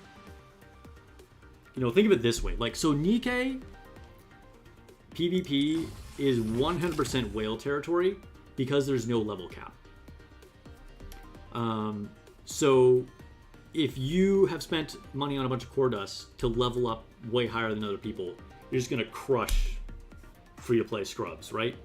you know, think of it this way. Like, so Nikke PvP is 100% whale territory because there's no level cap. So if you have spent money on a bunch of core dust to level up way higher than other people, you're just going to crush free-to-play scrubs, right?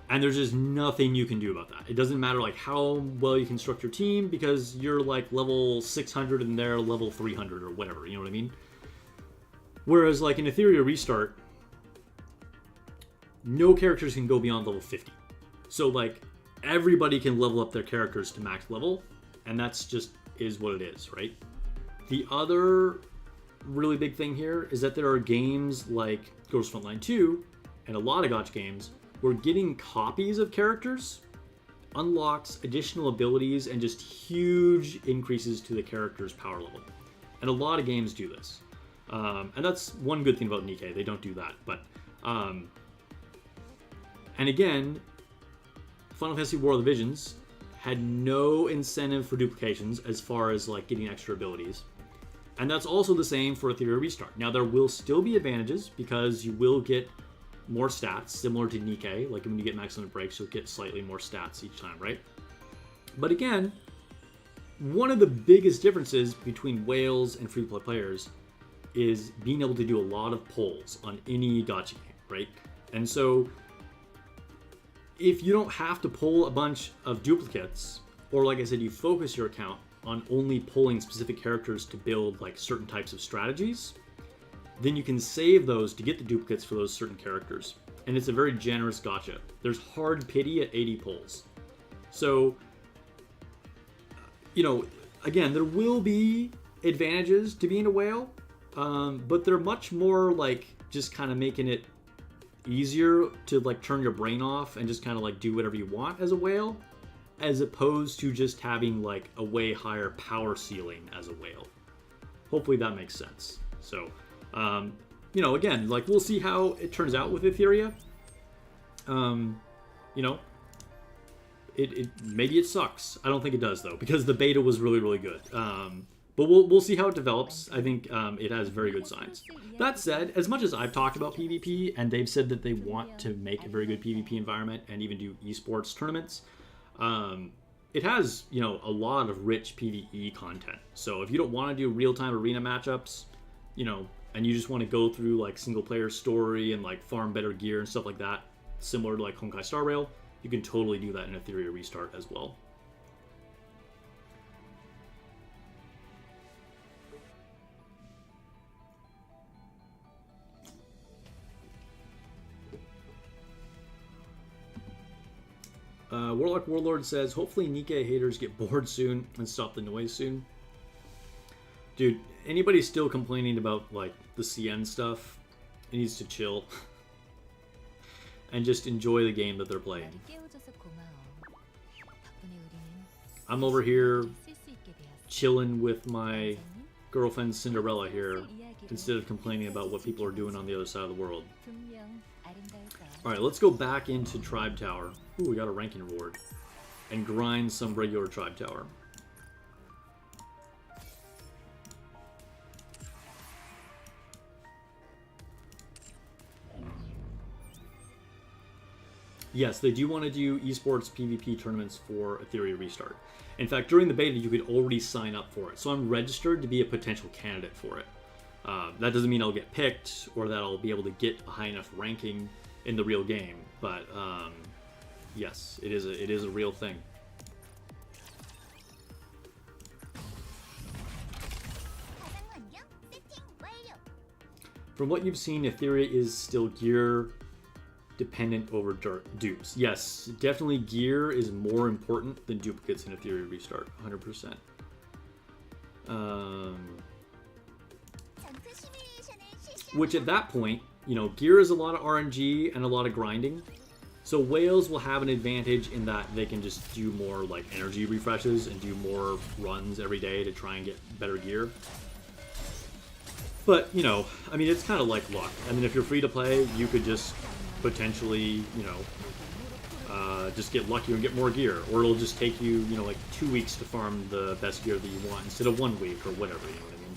And there's just nothing you can do about that. It doesn't matter like how well you construct your team because you're like level 600 and they're level 300 or whatever, you know what I mean? Whereas like in Ethereal Restart, no characters can go beyond level 50. So like everybody can level up their characters to max level, and that's just is what it is, right? The other really big thing here is that there are games like Ghost Frontline 2 and a lot of gacha games where getting copies of characters unlocks additional abilities and just huge increases to the character's power level. And a lot of games do this. And that's one good thing about Nikke. They don't do that. But and again, Final Fantasy War of the Visions had no incentive for duplications as far as like getting extra abilities. And that's also the same for Ethereal Restart. Now there will still be advantages because you will get more stats, similar to Nikke. Like when you get Max Limit Breaks, you'll get slightly more stats each time, right? But again, one of the biggest differences between whales and free-to-play players is being able to do a lot of pulls on any gacha game, right? And so if you don't have to pull a bunch of duplicates, or like I said, you focus your account on only pulling specific characters to build like certain types of strategies, then you can save those to get the duplicates for those certain characters. And it's a very generous gacha. There's hard pity at 80 pulls. So, you know, again, there will be advantages to being a whale, but they're much more like just kind of making it easier to like turn your brain off and just kind of like do whatever you want as a whale, as opposed to just having like a way higher power ceiling as a whale. Hopefully that makes sense. So, you know, again, like we'll see how it turns out with Etheria. You know, it maybe it sucks. I don't think it does though, because the beta was really, really good. But we'll see how it develops. I think it has very good signs. That said, as much as I've talked about PvP, and they've said that they want to make a very good PvP environment and even do esports tournaments, it has, you know, a lot of rich PvE content. So if you don't want to do real-time arena matchups, you know, and you just want to go through like single-player story and like farm better gear and stuff like that, similar to like Honkai Star Rail, you can totally do that in Ethereal Restart as well. Warlock Warlord says, hopefully Nikke haters get bored soon and stop the noise soon. Dude, anybody still complaining about like the CN stuff needs to chill and just enjoy the game that they're playing. I'm over here chilling with my girlfriend Cinderella here instead of complaining about what people are doing on the other side of the world. Alright, let's go back into Tribe Tower. Ooh, we got a ranking reward. And grind some regular Tribe Tower. Yes, they do want to do esports PvP tournaments for Ethereum Restart. In fact, during the beta, you could already sign up for it. So I'm registered to be a potential candidate for it. That doesn't mean I'll get picked or that I'll be able to get a high enough ranking in the real game. But yes, it is a real thing. From what you've seen, Ethereum is still gear dependent over dupes. Yes, definitely gear is more important than duplicates in Ethereum Restart, 100%. Which at that point, you know, gear is a lot of RNG and a lot of grinding. So whales will have an advantage in that they can just do more like energy refreshes and do more runs every day to try and get better gear. But, you know, I mean, it's kind of like luck. I mean, if you're free to play, you could just potentially, you know, just get lucky and get more gear. Or it'll just take you, you know, like 2 weeks to farm the best gear that you want instead of 1 week or whatever, you know what I mean?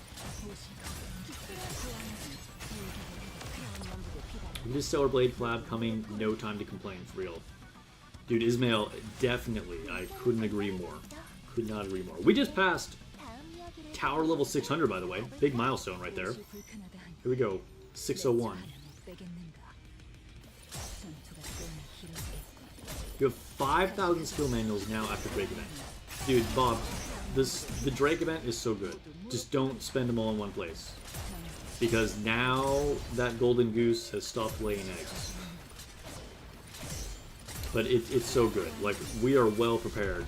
This Stellar Blade collab coming, no time to complain, for real. Dude, Ismail, definitely. I couldn't agree more. Could not agree more. We just passed Tower level 600, by the way. Big milestone right there. Here we go. 601. You have 5,000 skill manuals now after Drake event. Dude, Bob, the Drake event is so good. Just don't spend them all in one place. Because now that golden goose has stopped laying eggs. But it's so good. Like, we are well prepared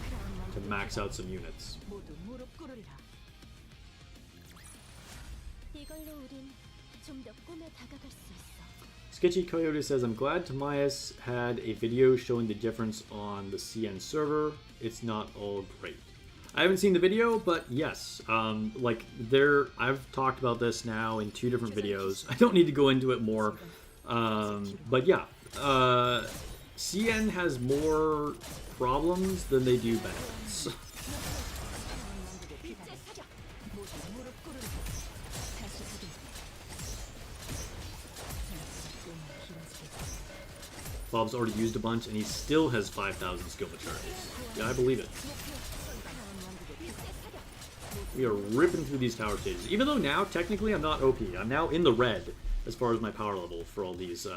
to max out some units. Sketchy Coyote says, I'm glad Tomias had a video showing the difference on the CN server. It's not all great. I haven't seen the video, but yes, I've talked about this now in 2 different videos. I don't need to go into it more, but yeah, CN has more problems than they do benefits. Bob's already used a bunch, and he still has 5,000 skill materials. Yeah, I believe it. We are ripping through these tower stages. Even though now, technically, I'm not OP. I'm now in the red as far as my power level for all these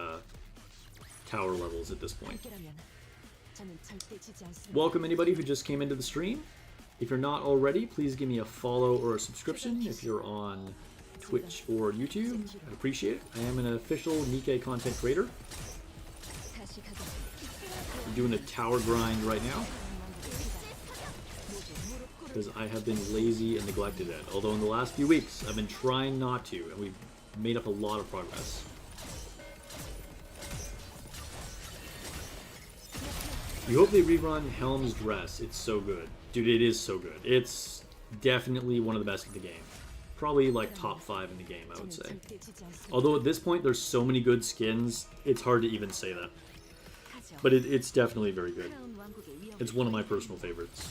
tower levels at this point. Welcome anybody who just came into the stream. If you're not already, please give me a follow or a subscription if you're on Twitch or YouTube. I'd appreciate it. I am an official Nikke content creator. We're doing a tower grind right now because I have been lazy and neglected it. Although in the last few weeks, I've been trying not to, and we've made up a lot of progress. You hope they rerun Helm's Dress. It's so good. Dude, it is so good. It's definitely one of the best in the game. Probably like top 5 in the game, I would say. Although at this point, there's so many good skins, it's hard to even say that. But it's definitely very good. It's one of my personal favorites.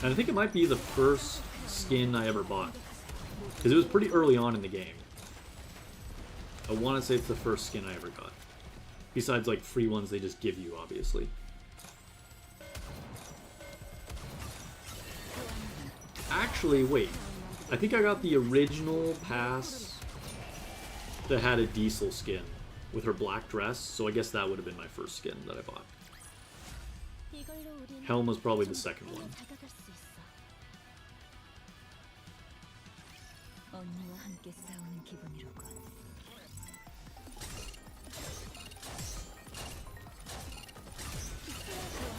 And I think it might be the first skin I ever bought. Because it was pretty early on in the game. I want to say it's the first skin I ever got. Besides, like, free ones they just give you, obviously. Actually, wait. I think I got the original pass that had a Diesel skin with her black dress, so I guess that would have been my first skin that I bought. Helm was probably the second one.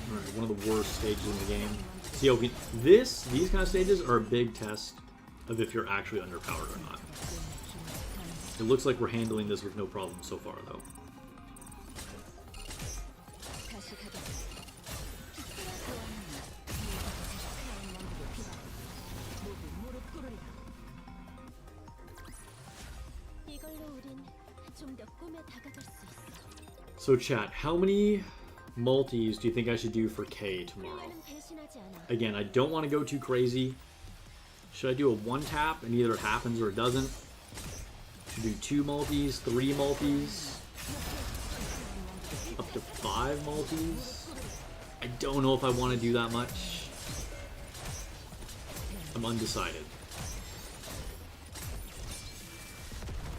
Alright, one of the worst stages in the game. See, okay, these kind of stages are a big test of if you're actually underpowered or not. It looks like we're handling this with no problem so far, though. So chat, how many multis do you think I should do for K tomorrow? Again, I don't want to go too crazy. Should I do a one tap and either it happens or it doesn't? Should I do 2 multis, 3 multis, up to 5 multis? I don't know if I want to do that much. I'm undecided.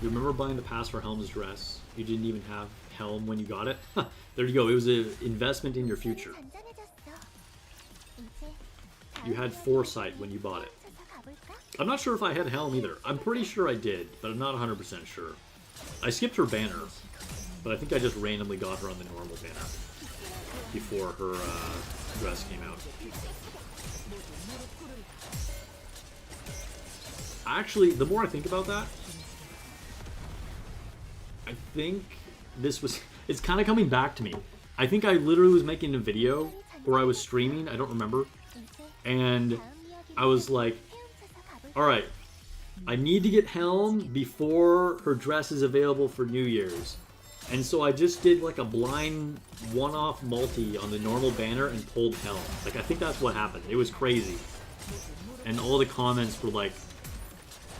You remember buying the pass for Helm's dress? You didn't even have Helm when you got it? There you go, it was an investment in your future. You had foresight when you bought it. I'm not sure if I had Helm either. I'm pretty sure I did, but I'm not 100% sure. I skipped her banner, but I think I just randomly got her on the normal banner before her dress came out. Actually, the more I think about that, I think this was... It's kind of coming back to me. I think I literally was making a video where I was streaming, I don't remember, and I was like, alright, I need to get Helm before her dress is available for New Year's. And so I just did like a blind one-off multi on the normal banner and pulled Helm. Like, I think that's what happened. It was crazy. And all the comments were like,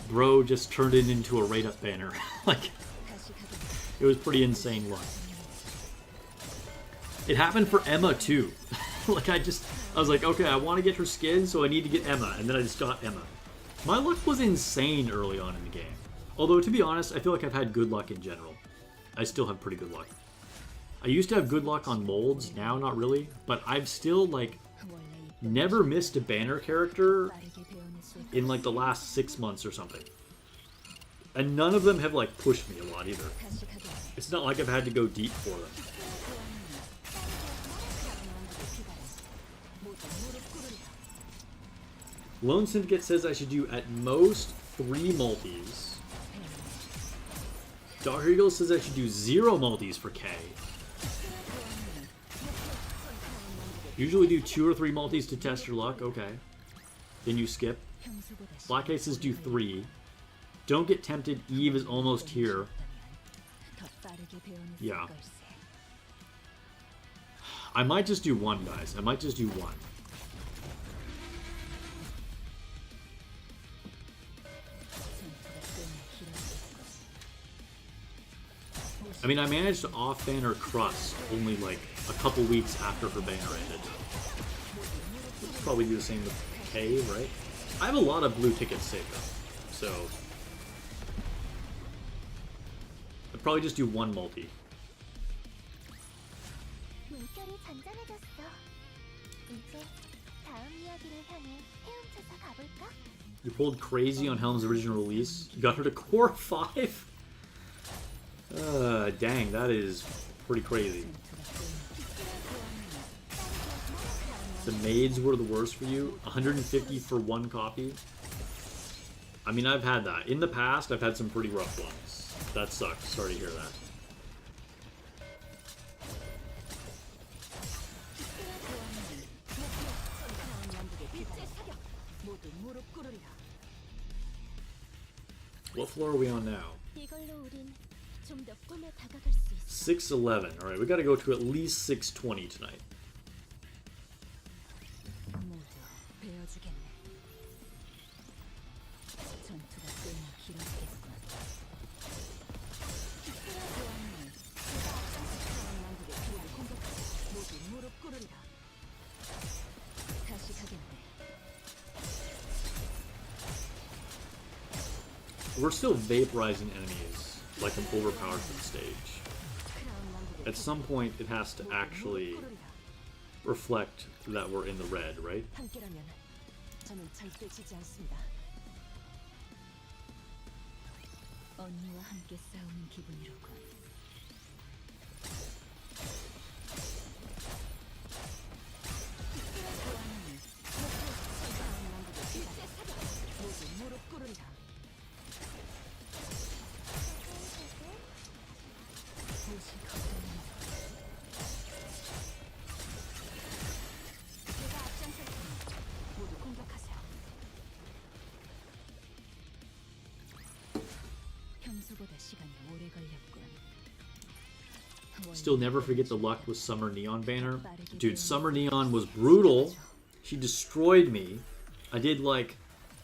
bro just turned it into a rate-up banner. Like, it was pretty insane luck. It happened for Emma too. Like, I was like, okay, I want to get her skin, so I need to get Emma, and then I just got Emma. My luck was insane early on in the game. Although, to be honest, I feel like I've had good luck in general. I still have pretty good luck. I used to have good luck on molds, now not really, but I've still, like, never missed a banner character in, like, the last 6 months or something. And none of them have, like, pushed me a lot either. It's not like I've had to go deep for them. Lone Syndicate says I should do at most 3 multis. Dr. Eagle says I should do 0 multis for K. Usually do 2 or 3 multis to test your luck. Okay. Then you skip. Black Aces do 3. Don't get tempted. Eve is almost here. Yeah. I might just do 1, guys. I might just do 1. I mean, I managed to off-banner Crust only like a couple weeks after her banner ended. Let's probably do the same with K, right? I have a lot of blue tickets saved up, so I'd probably just do 1 multi. You pulled crazy on Helm's original release. You got her to core 5? Dang, that is pretty crazy. The maids were the worst for you. 150 for 1 copy. I mean, I've had that. In the past, I've had some pretty rough ones. That sucks. Sorry to hear that. What floor are we on now? 611. Alright, we gotta go to at least 620 tonight. We're still vaporizing enemies like I'm overpowered for the stage. At some point, it has to actually reflect that we're in the red, right? 평소보다 시간이 오래 걸렸군. Still never forget the luck with Summer Neon banner. Dude, Summer Neon was brutal. She destroyed me. I did like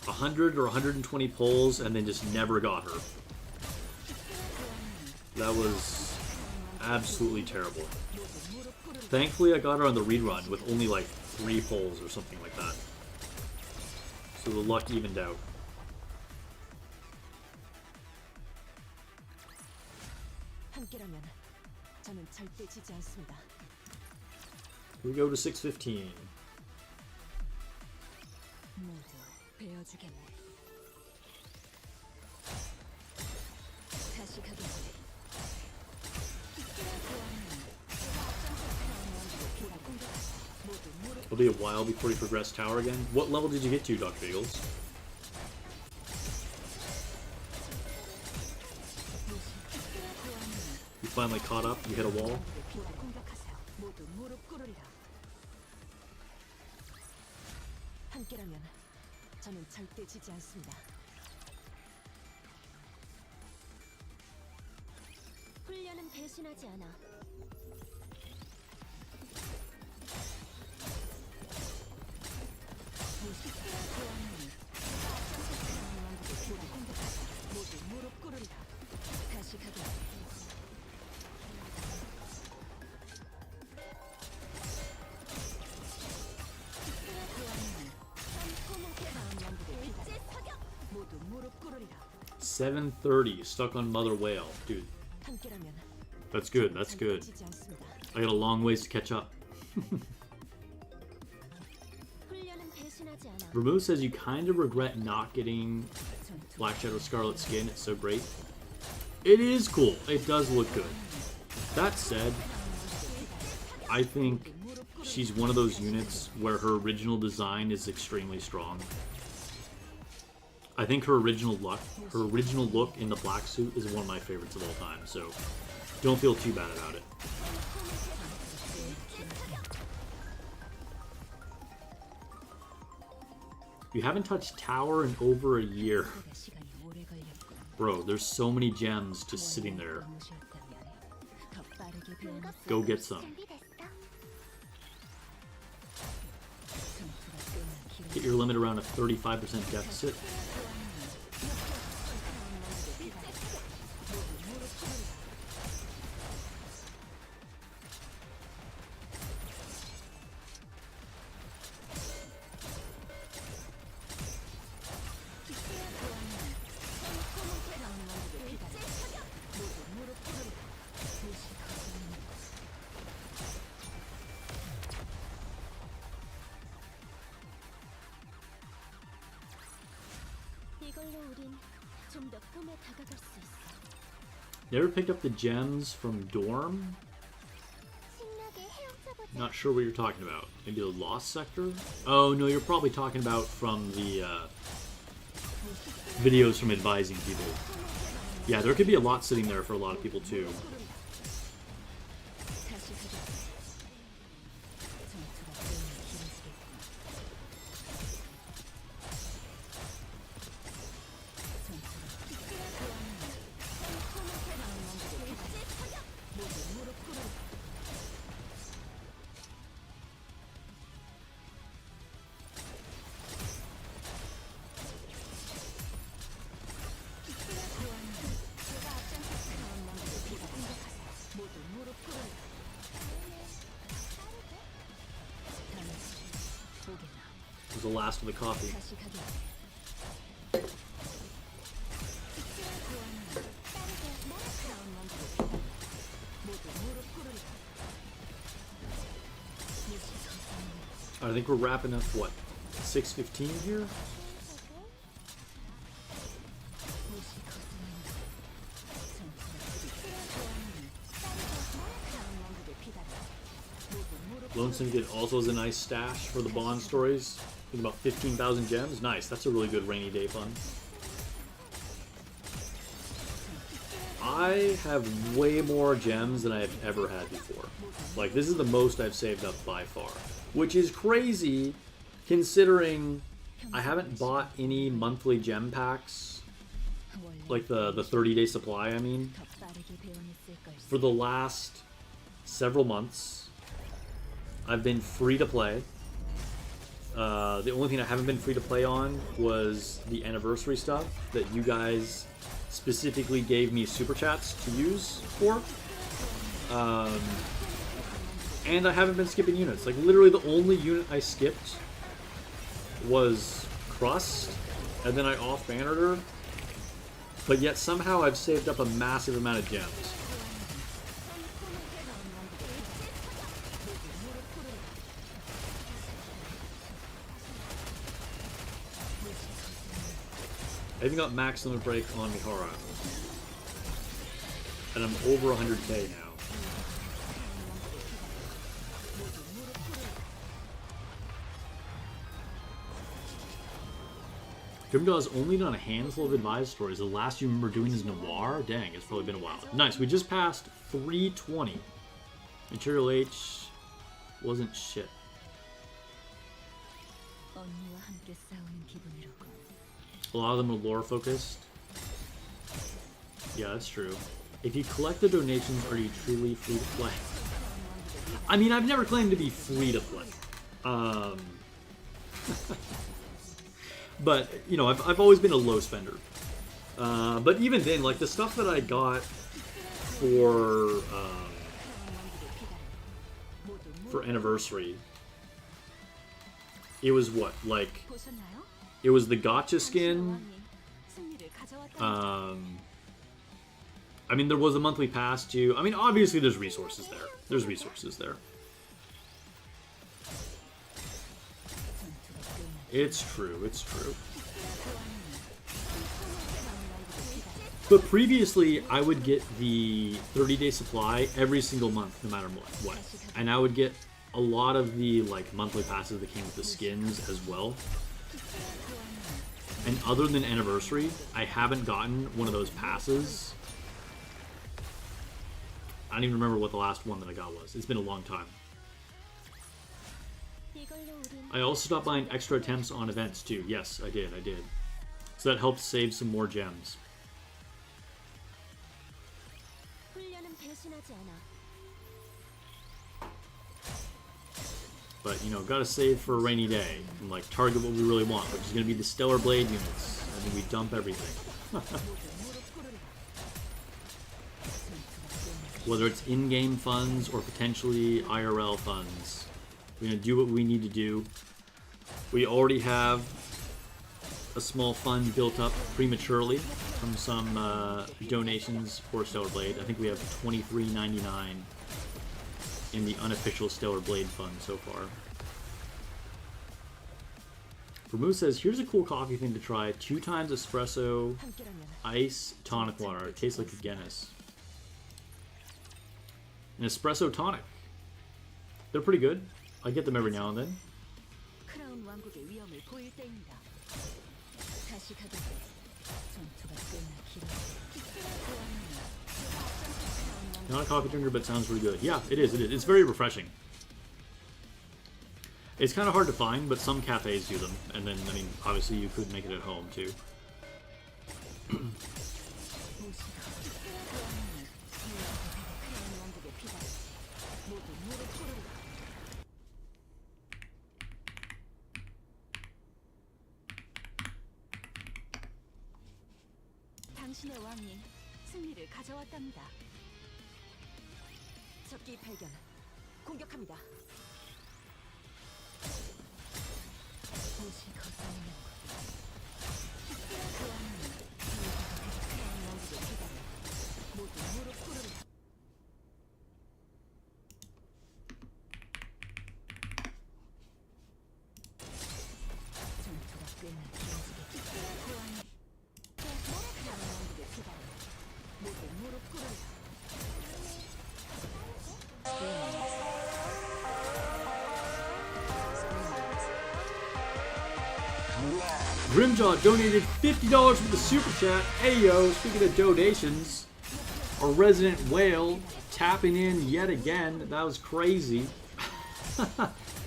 100 or 120 pulls and then just never got her. That was absolutely terrible. Thankfully, I got her on the rerun with only like 3 pulls or something like that. So the luck evened out. We go to 615. It'll be a while before you progress tower again. What level did you get to, Dr. Eagles? You finally caught up? You hit a wall? $730, stuck on Mother Whale. Dude, that's good, that's good. I got a long ways to catch up. Remove says you kind of regret not getting Black Shadow Scarlet skin. It's so great. It is cool. It does look good. That said, I think she's one of those units where her original design is extremely strong. I think her original look in the black suit is one of my favorites of all time, so don't feel too bad about it. You haven't touched tower in over a year. Bro, there's so many gems just sitting there. Go get some. Get your limit around a 35% deficit. Never picked up the gems from Dorm? Not sure what you're talking about. Maybe the Lost Sector? Oh, no, you're probably talking about from the videos from advising people. Yeah, there could be a lot sitting there for a lot of people, too. The last of the coffee. I think we're wrapping up, what, 6:15 here? Lone Syndicate also has a nice stash for the Bond stories. I think about 15,000 gems. Nice. That's a really good rainy day fund. I have way more gems than I've ever had before. Like, this is the most I've saved up by far. Which is crazy, considering I haven't bought any monthly gem packs. Like the 30-day supply, I mean. For the last several months. I've been free to play. The only thing I haven't been free to play on was the anniversary stuff that you guys specifically gave me super chats to use for. And I haven't been skipping units. Like, literally the only unit I skipped was Crust, and then I off-bannered her. But yet somehow I've saved up a massive amount of gems. I even got max limit break on Mihara. And I'm over 100k now. Grimdaw's only done a handful of advised stories. The last you remember doing is Noir? Dang, it's probably been a while. Nice, we just passed 320. Material H wasn't shit. A lot of them are lore focused. Yeah, that's true. If you collect the donations, are you truly free to play? I mean, I've never claimed to be free to play. But, you know, I've always been a low spender. But even then, like, the stuff that I got for Anniversary, it was what? Like, it was the gotcha skin. I mean, there was a monthly pass too. I mean, obviously there's resources there. There's resources there. It's true, it's true. But previously, I would get the 30-day supply every single month, no matter what. And I would get a lot of the like monthly passes that came with the skins as well. And other than Anniversary, I haven't gotten one of those passes. I don't even remember what the last one that I got was. It's been a long time. I also stopped buying extra attempts on events too. Yes, I did. So that helped save some more gems. But, you know, gotta save for a rainy day and, like, target what we really want, which is gonna be the Stellar Blade units. I think we dump everything. Whether it's in-game funds or potentially IRL funds. We're gonna do what we need to do. We already have a small fund built up prematurely from some donations for Stellar Blade. I think we have $23.99 in the unofficial Stellar Blade fund so far. Vermouth says, here's a cool coffee thing to try. 2 times espresso, ice, tonic water. It tastes like a Guinness. An espresso tonic. They're pretty good. I get them every now and then. Not a coffee drinker, but sounds really good. Yeah, it is. It's very refreshing. It's kind of hard to find, but some cafes do them. And then, I mean, obviously you could make it at home, too. 당신의 왕이 승리를 가져왔답니다. 적기 발견. 공격합니다. 도시 거슬리는 그 왕이 왕국의 비단을 모두 무릎 꿇으라. 전투가 끝난 기지개 그 왕이 왕국의 비단을 모두 무릎 꿇으라. Grimjaw donated $50 with the super chat. Ayo, speaking of donations, a resident whale tapping in yet again. That was crazy.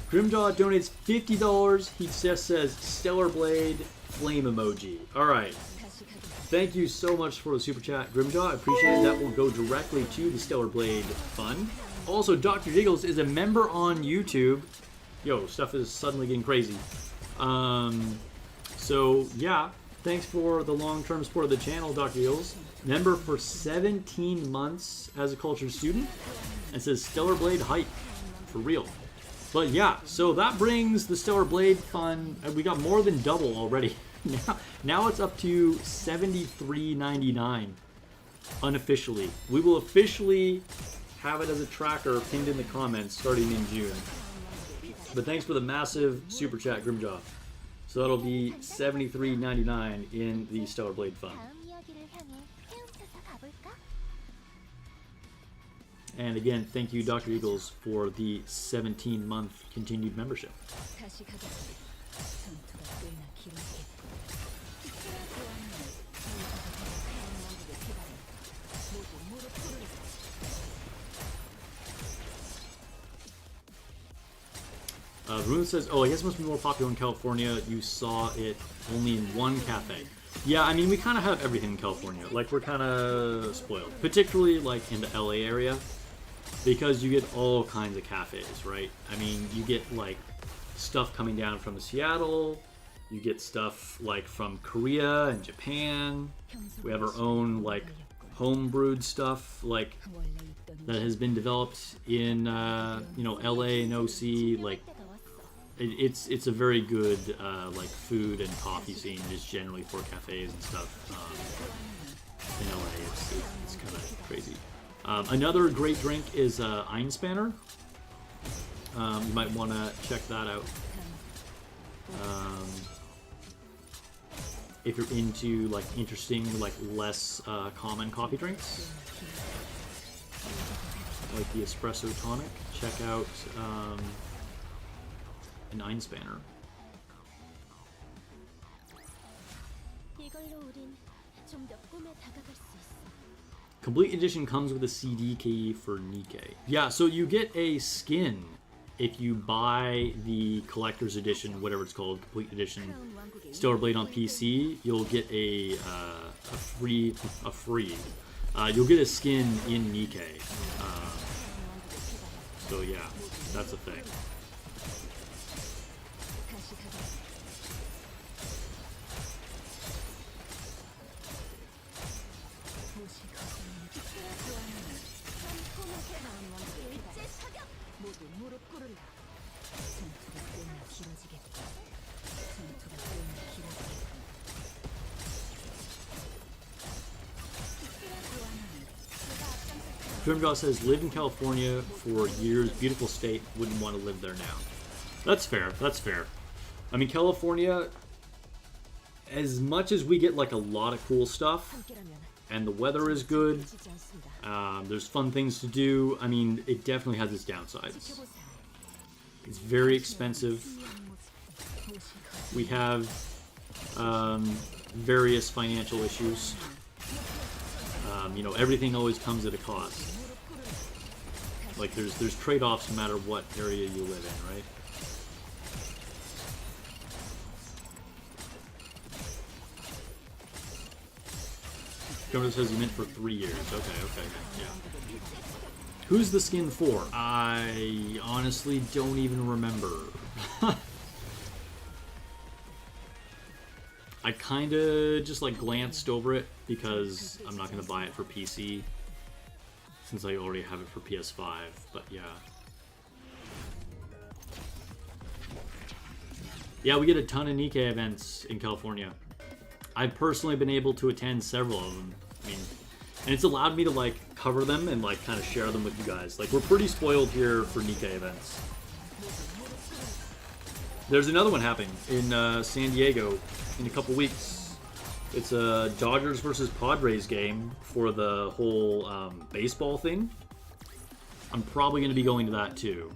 Grimjaw donates $50. He just says Stellar Blade flame emoji. Alright. Thank you so much for the super chat, Grimjaw. I appreciate it. That will go directly to the Stellar Blade fund. Also, Dr. Jiggles is a member on YouTube. Yo, stuff is suddenly getting crazy. So, yeah, thanks for the long-term support of the channel, Dr. Jiggles. Member for 17 months as a cultured student. And says Stellar Blade hype. For real. But yeah, so that brings the Stellar Blade fund. We got more than double already. Now it's up to $73.99 unofficially. We will officially have it as a tracker pinned in the comments starting in June. But thanks for the massive super chat, Grimjaw. So that'll be $73.99 in the Stellar Blade fund. And again, thank you, Dr. Eagles, for the 17-month continued membership. Rune says, oh, I guess it must be more popular in California. You saw it only in one cafe. Yeah, I mean, we kind of have everything in California. Like, we're kind of spoiled. Particularly, like, in the LA area. Because you get all kinds of cafes, right? I mean, you get, like, stuff coming down from Seattle. You get stuff, like, from Korea and Japan. We have our own, like, home-brewed stuff, like, that has been developed in, you know, LA and OC. Like, it's a very good, like, food and coffee scene, just generally for cafes and stuff. In LA, it's kind of crazy. Another great drink is Einspanner. You might want to check that out. If you're into like interesting, like less common coffee drinks, like the espresso tonic, check out an Einspanner. Complete edition comes with a CD key for Nikke. Yeah, so you get a skin if you buy the collector's edition, whatever it's called, complete edition, Stellar Blade on PC. You'll get a free. You'll get a skin in Nikke. So yeah, that's a thing. Grimjaw says, lived in California for years, beautiful state, wouldn't want to live there now. That's fair, that's fair. I mean, California, as much as we get like a lot of cool stuff, and the weather is good, there's fun things to do, I mean, it definitely has its downsides. It's very expensive. We have various financial issues. You know, everything always comes at a cost. Like, there's trade-offs no matter what area you live in, right? Governor says you meant for 3 years. Okay, yeah. Who's the skin for? I honestly don't even remember. I kind of just like glanced over it because I'm not going to buy it for PC since I already have it for PS5, but yeah. Yeah, we get a ton of Nikke events in California. I've personally been able to attend several of them. I mean, and it's allowed me to like cover them and like kind of share them with you guys. Like, we're pretty spoiled here for Nikke events. There's another one happening in San Diego in a couple weeks. It's a Dodgers versus Padres game for the whole baseball thing. I'm probably going to be going to that too.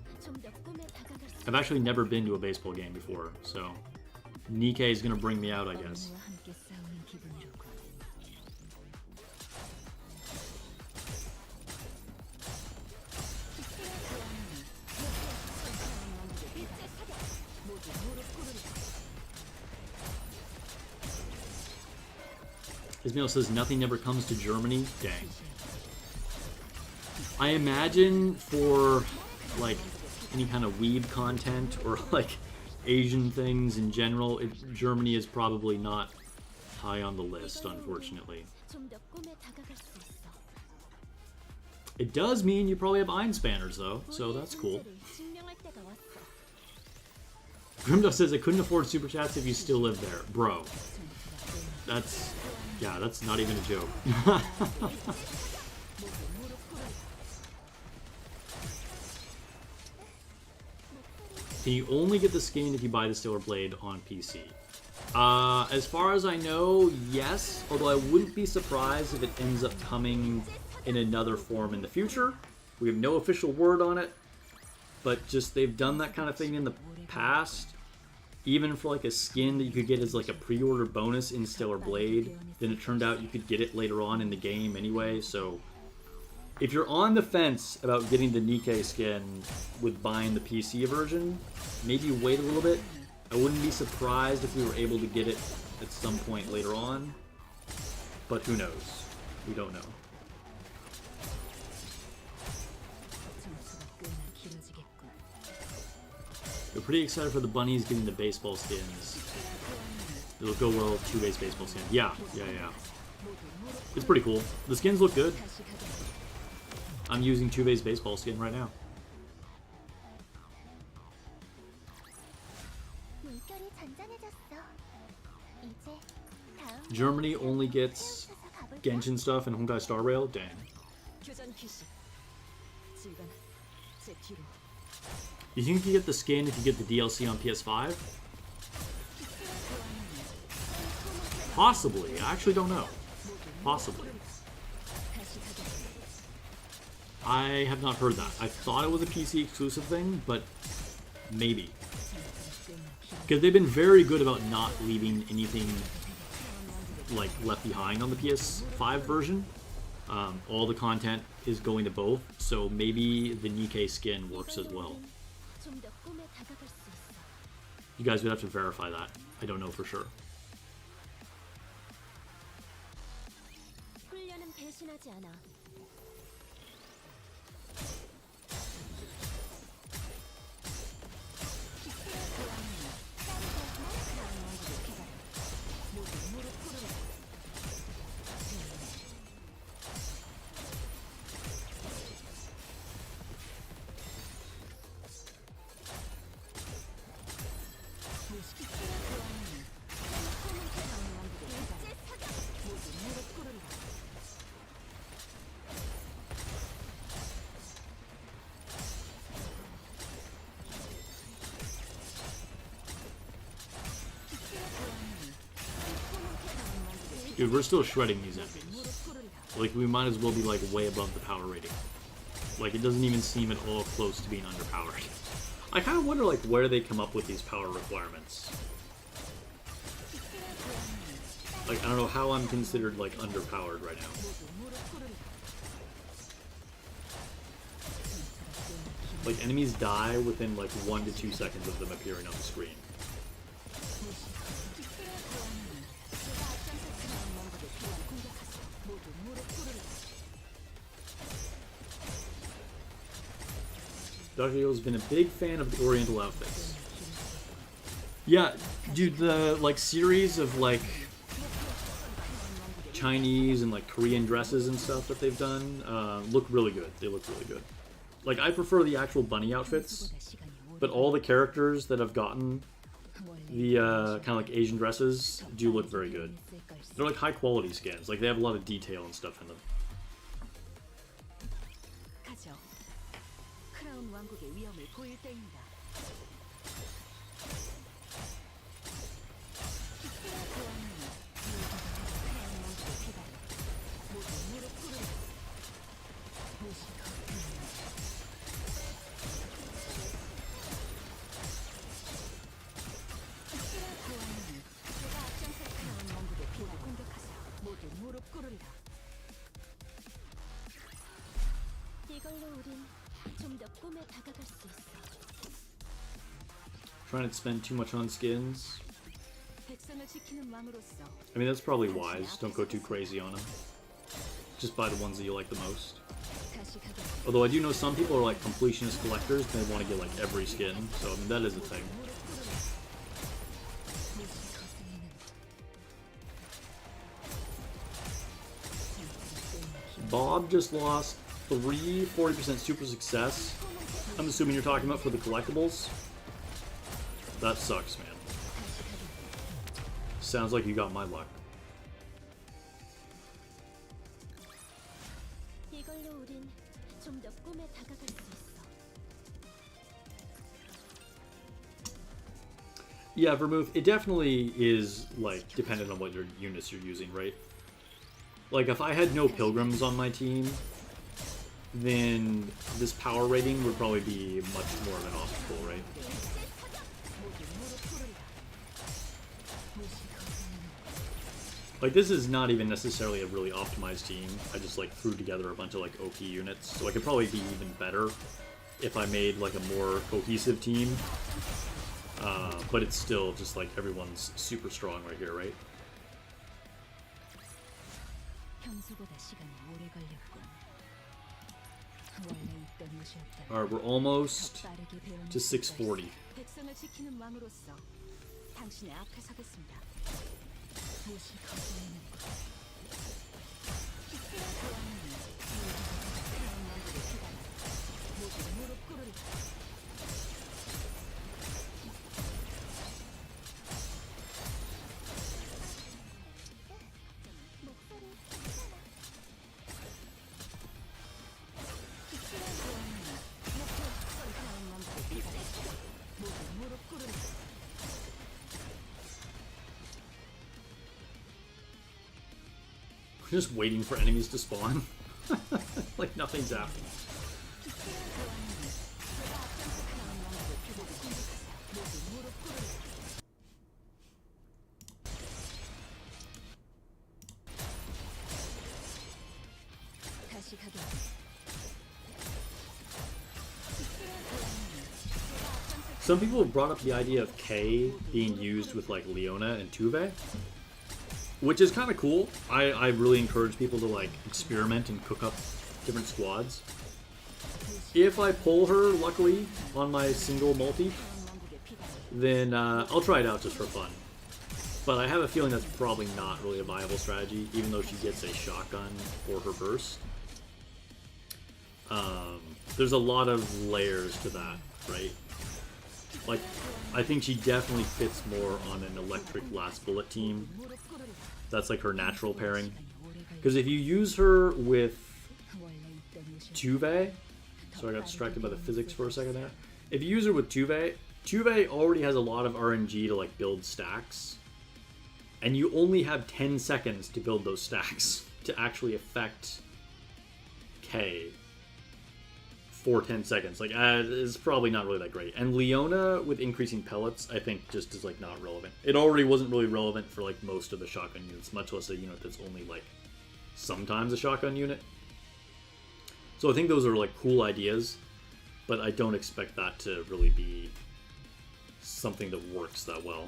I've actually never been to a baseball game before, so Nikke is going to bring me out, I guess. Ismail says nothing ever comes to Germany. Dang. I imagine for like any kind of weeb content or like Asian things in general, Germany is probably not high on the list, unfortunately. 좀 더 꿈에 다가갈 수 있어. It does mean you probably have Einspanners though, so that's cool. 증명할 때가 왔어. Grimdog says I couldn't afford super chats if you still live there. Bro. That's not even a joke. Can you only get the skin if you buy the Stellar Blade on PC? As far as I know, yes. Although I wouldn't be surprised if it ends up coming in another form in the future. We have no official word on it. But just they've done that kind of thing in the past. Even for like a skin that you could get as like a pre-order bonus in Stellar Blade. Then it turned out you could get it later on in the game anyway. So if you're on the fence about getting the Nikke skin with buying the PC version, maybe wait a little bit. I wouldn't be surprised if we were able to get it at some point later on. But who knows? We don't know. We're pretty excited for the bunnies getting the baseball skins. It'll go well with 2 base baseball skins. Yeah. It's pretty cool. The skins look good. I'm using 2 base baseball skin right now. Germany only gets Genshin stuff and Honkai Star Rail? Dang. You think you get the skin if you get the DLC on PS5? Possibly. I actually don't know. Possibly. I have not heard that. I thought it was a PC exclusive thing, but maybe. Because they've been very good about not leaving anything like left behind on the PS5 version. All the content is going to both, so maybe the Nikke skin works as well. You guys would have to verify that. I don't know for sure. Dude, we're still shredding these enemies. Like, we might as well be, like, way above the power rating. Like, it doesn't even seem at all close to being underpowered. I kind of wonder, like, where they come up with these power requirements. Like, I don't know how I'm considered, like, underpowered right now. Like, enemies die within, like, 1 to 2 seconds of them appearing on the screen. Dagio's been a big fan of the Oriental outfits. Yeah, dude, the like series of like Chinese and like Korean dresses and stuff that they've done look really good. They look really good. Like, I prefer the actual bunny outfits, but all the characters that have gotten the kind of like Asian dresses do look very good. They're like high quality skins. Like, they have a lot of detail and stuff in them. Trying to spend too much on skins. I mean, that's probably wise. Don't go too crazy on them. Just buy the ones that you like the most. Although I do know some people are like completionist collectors, they want to get like every skin, so I mean that is a thing. Bob just lost 40% super success. I'm assuming you're talking about for the collectibles. That sucks, man. Sounds like you got my luck. Yeah, Vermouth, it definitely is, like, dependent on what your units you're using, right? Like, if I had no Pilgrims on my team, then this power rating would probably be much more of an obstacle, right? Like, this is not even necessarily a really optimized team. I just, like, threw together a bunch of, like, OP units. So I could probably be even better if I made, like, a more cohesive team. But it's still just, like, everyone's super strong right here, right? Alright, we're almost to 640. Just waiting for enemies to spawn. Like nothing's happening. Some people have brought up the idea of K being used with like Leona and Tuve, which is kind of cool. I really encourage people to like experiment and cook up different squads. If I pull her, luckily, on my single multi, then I'll try it out just for fun. But I have a feeling that's probably not really a viable strategy, even though she gets a shotgun for her burst. There's a lot of layers to that, right? Like, I think she definitely fits more on an electric last bullet team. That's like her natural pairing. Because if you use her with Tuve, so I got distracted by the physics for a second there. If you use her with Tuve, Tuve already has a lot of RNG to like build stacks. And you only have 10 seconds to build those stacks to actually affect K for 10 seconds. Like, it's probably not really that great. And Leona with increasing pellets, I think, just is like not relevant. It already wasn't really relevant for like most of the shotgun units, much less a unit that's only like sometimes a shotgun unit. So I think those are like cool ideas, but I don't expect that to really be something that works that well.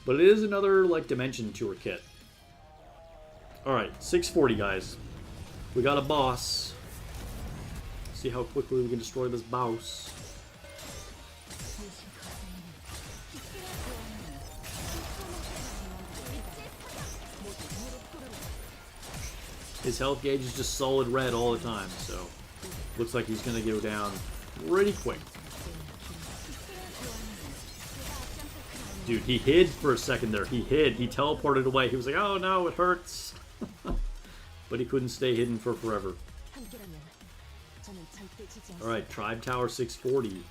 But it is another like dimension to her kit. Alright, 640 guys. We got a boss. See how quickly we can destroy this boss. His health gauge is just solid red all the time, so looks like he's gonna go down pretty quick. Dude, he hid for a second there. He hid. He teleported away. He was like, oh no, it hurts. But he couldn't stay hidden for forever. Alright, Tribe Tower 640.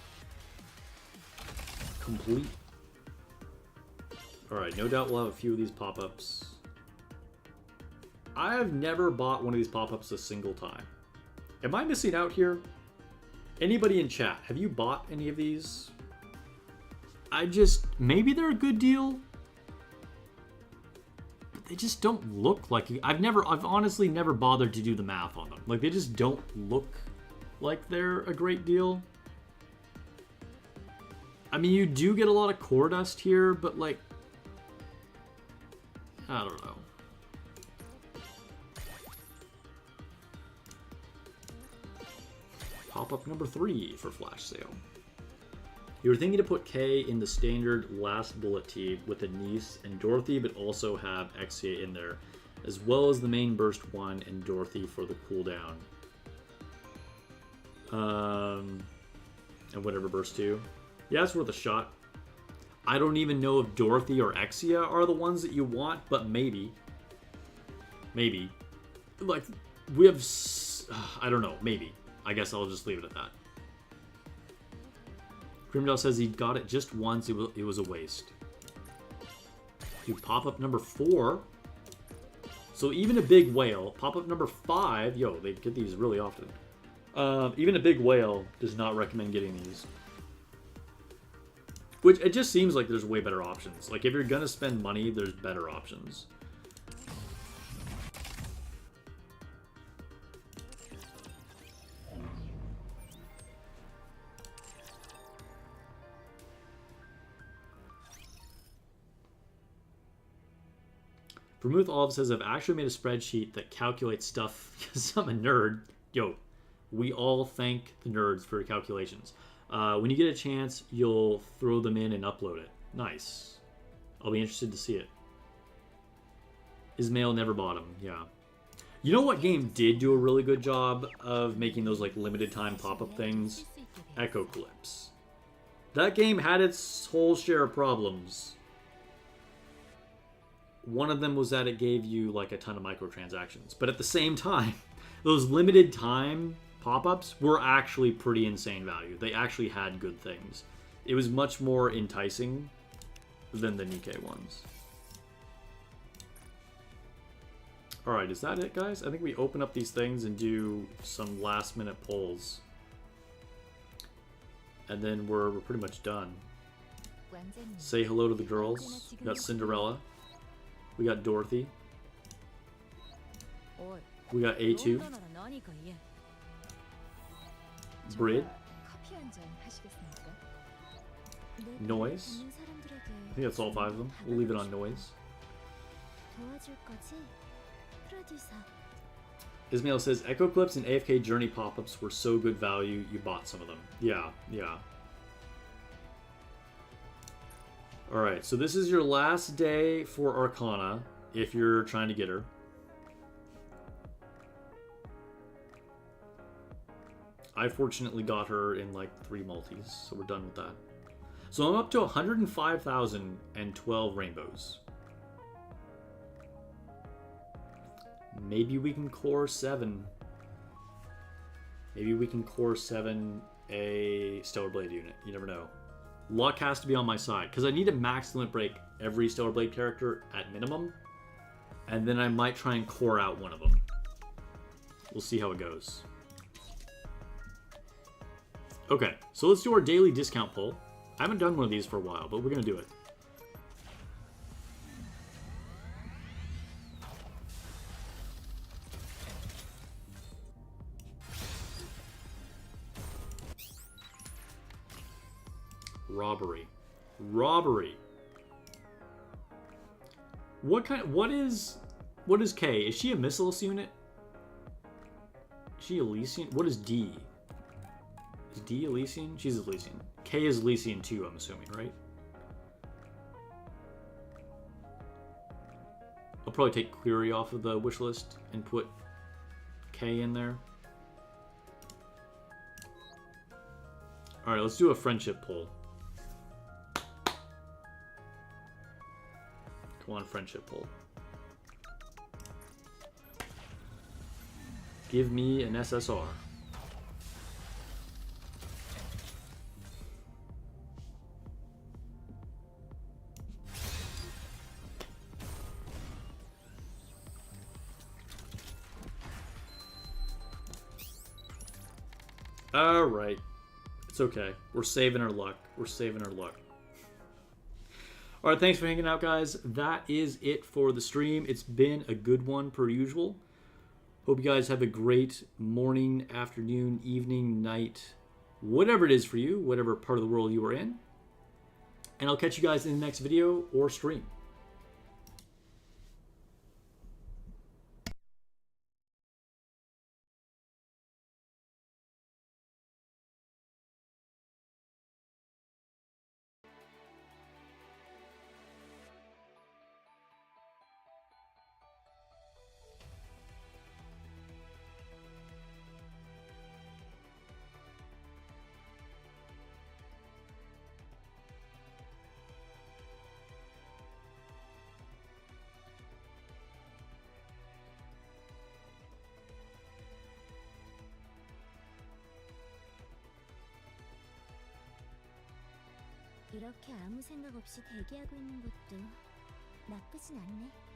Complete. Alright, no doubt we'll have a few of these pop-ups. I have never bought one of these pop-ups a single time. Am I missing out here? Anybody in chat, have you bought any of these? Maybe they're a good deal, but they just don't look like, I've honestly never bothered to do the math on them. Like, they just don't look like they're a great deal. I mean, you do get a lot of core dust here, but like, I don't know. pop-up number 3 for flash sale. You were thinking to put Kay in the standard last bullet team with Anise and Dorothy, but also have Exia in there, as well as the main burst 1 and Dorothy for the cooldown. And whatever burst 2. Yeah, it's worth a shot. I don't even know if Dorothy or Exia are the ones that you want, but maybe. Maybe. Like, we have... I don't know, maybe. I guess I'll just leave it at that. Grimdale says he got it just once, it was a waste. Dude, pop-up number 4. So even a big whale. Pop-up number 5. Yo, they get these really often. Even a big whale does not recommend getting these. Which, it just seems like there's way better options. Like, if you're gonna spend money, there's better options. Vermouth Olive says, I've actually made a spreadsheet that calculates stuff because I'm a nerd. Yo, we all thank the nerds for calculations. When you get a chance, you'll throw them in and upload it. Nice. I'll be interested to see it. Ismail never bought them. Yeah. You know what game did do a really good job of making those like limited time pop-up things? Echo Clips. That game had its whole share of problems. One of them was that it gave you like a ton of microtransactions. But at the same time, those limited time pop-ups were actually pretty insane value. They actually had good things. It was much more enticing than the Nikke ones. Alright, is that it, guys? I think we open up these things and do some last-minute polls. And then we're pretty much done. Say hello to the girls. We got Cinderella. We got Dorothy. We got A2. Brid. Noise. I think that's all 5 of them. We'll leave it on noise. Ismail says, Echo Clips and AFK Journey pop-ups were so good value, you bought some of them. Yeah, yeah. Alright, so this is your last day for Arcana, if you're trying to get her. I fortunately got her in like 3 multis, so we're done with that. So I'm up to 105,012 rainbows. Maybe we can core 7. Maybe we can core 7 a Stellar Blade unit. You never know. Luck has to be on my side, because I need to max limit break every Stellar Blade character at minimum, and then I might try and core out one of them. We'll see how it goes. Okay, so let's do our daily discount poll. I haven't done one of these for a while, but we're going to do it. Robbery. Robbery. What is K? Is she a missiles unit? Is she Elysian? What is D? Is D Elysian? She's Elysian. K is Elysian too, I'm assuming, right? I'll probably take Query off of the wish list and put K in there. Alright, let's do a friendship poll. Come on, friendship poll. Give me an SSR. Alright. It's okay. We're saving our luck. We're saving our luck. Alright, thanks for hanging out, guys. That is it for the stream. It's been a good one, per usual. Hope you guys have a great morning, afternoon, evening, night, whatever it is for you, whatever part of the world you are in. And I'll catch you guys in the next video or stream. 이렇게 아무 생각 없이 대기하고 있는 것도 나쁘진 않네.